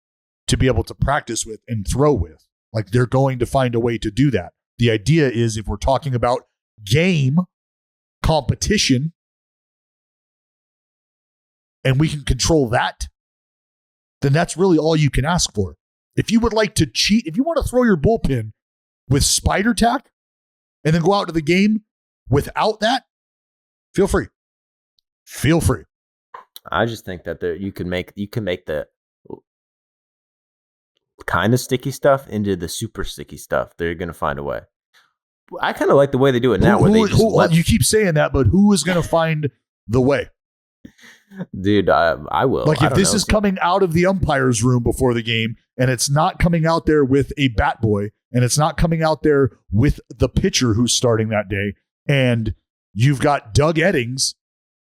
to be able to practice with and throw with. Like they're going to find a way to do that. The idea is if we're talking about game competition and we can control that, then that's really all you can ask for. If you would like to cheat, if you want to throw your bullpen with spider tack and then go out to the game without that, feel free. Feel free. I just think that you can make the kind of sticky stuff into the super sticky stuff. They're going to find a way. I kind of like the way they do it now. You keep saying that, but who is going to find the way? Dude, I will. Like if this is coming out of the umpire's room before the game and it's not coming out there with a bat boy and it's not coming out there with the pitcher who's starting that day, and you've got Doug Eddings,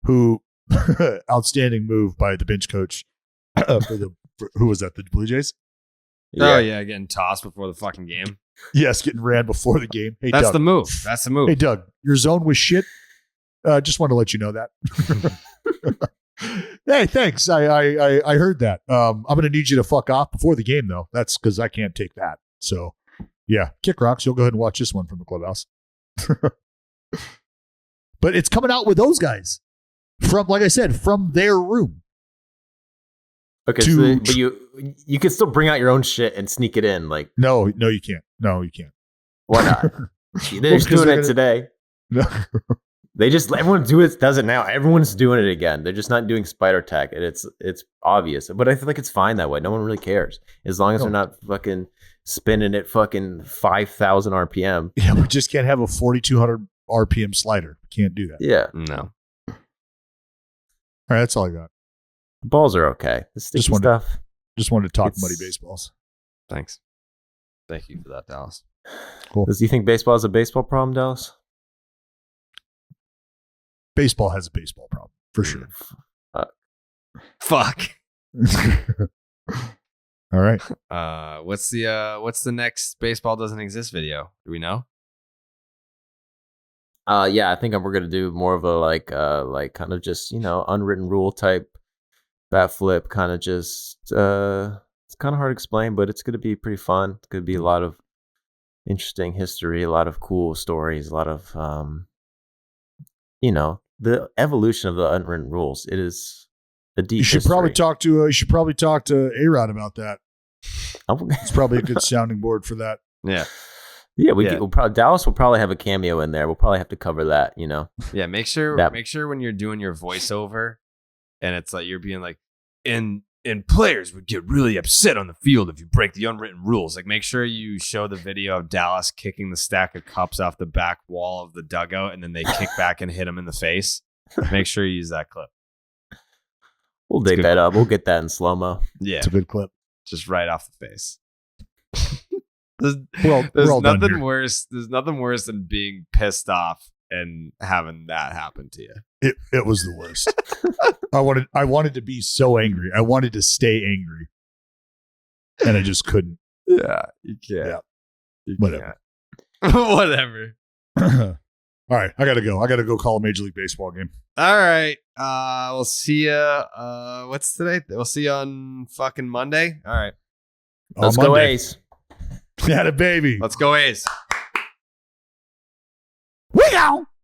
who outstanding move by the bench coach who was that? The Blue Jays? Yeah. Oh yeah, getting tossed before the fucking game. Yes, getting ran before the game. Hey, That's Doug. the move. That's the move. Hey, Doug, your zone was shit. Just want to let you know that. Hey, thanks. I heard that. I'm going to need you to fuck off before the game, though. That's because I can't take that. So, yeah, kick rocks. You'll go ahead and watch this one from the clubhouse. But it's coming out with those guys from, like I said, from their room. Okay, but you can still bring out your own shit and sneak it in, like no, you can't. No, you can't. Why not? They're just doing it today. No. Everyone does it now. Everyone's doing it again. They're just not doing spider tack, and it's obvious. But I feel like it's fine that way. No one really cares as long as they're not fucking spinning at fucking 5,000 RPM. Yeah, we just can't have a 4,200 RPM slider. We can't do that. Yeah, no. All right, that's all I got. The balls are okay. The sticky stuff. Just wanted to talk muddy baseballs. Thanks. Thank you for that, Dallas. Cool. Do you think baseball is a baseball problem, Dallas? Baseball has a baseball problem, for sure. Fuck. All right. What's the next baseball doesn't exist video? Do we know? Yeah, I think we're gonna do more of a like kind of just unwritten rule type bat flip, kind of just it's kind of hard to explain, but it's gonna be pretty fun. It's gonna be a lot of interesting history, a lot of cool stories, a lot of the evolution of the unwritten rules. It is a deep. You should history. probably talk to A-Rod about that. It's probably a good sounding board for that. Yeah. Yeah, we'll probably Dallas will probably have a cameo in there. We'll probably have to cover that, Yeah, make sure when you're doing your voiceover and it's like you're being like, and players would get really upset on the field if you break the unwritten rules. Like, make sure you show the video of Dallas kicking the stack of cups off the back wall of the dugout, and then they kick back and hit him in the face. Make sure you use that clip. We'll dig that up. We'll get that in slow-mo. Yeah. It's a good clip. Just right off the face. We're all done nothing here. worse. There's nothing worse than being pissed off and having that happen to you. It was the worst. I wanted to be so angry. I wanted to stay angry. And I just couldn't. Yeah, you can't. Yeah. You Whatever. can't. Whatever. All right, I gotta go. I gotta go call a Major League Baseball game. All right. We'll see you. What's today? We'll see you on fucking Monday. All right. Let's go A's. Had a baby. Let's go A's.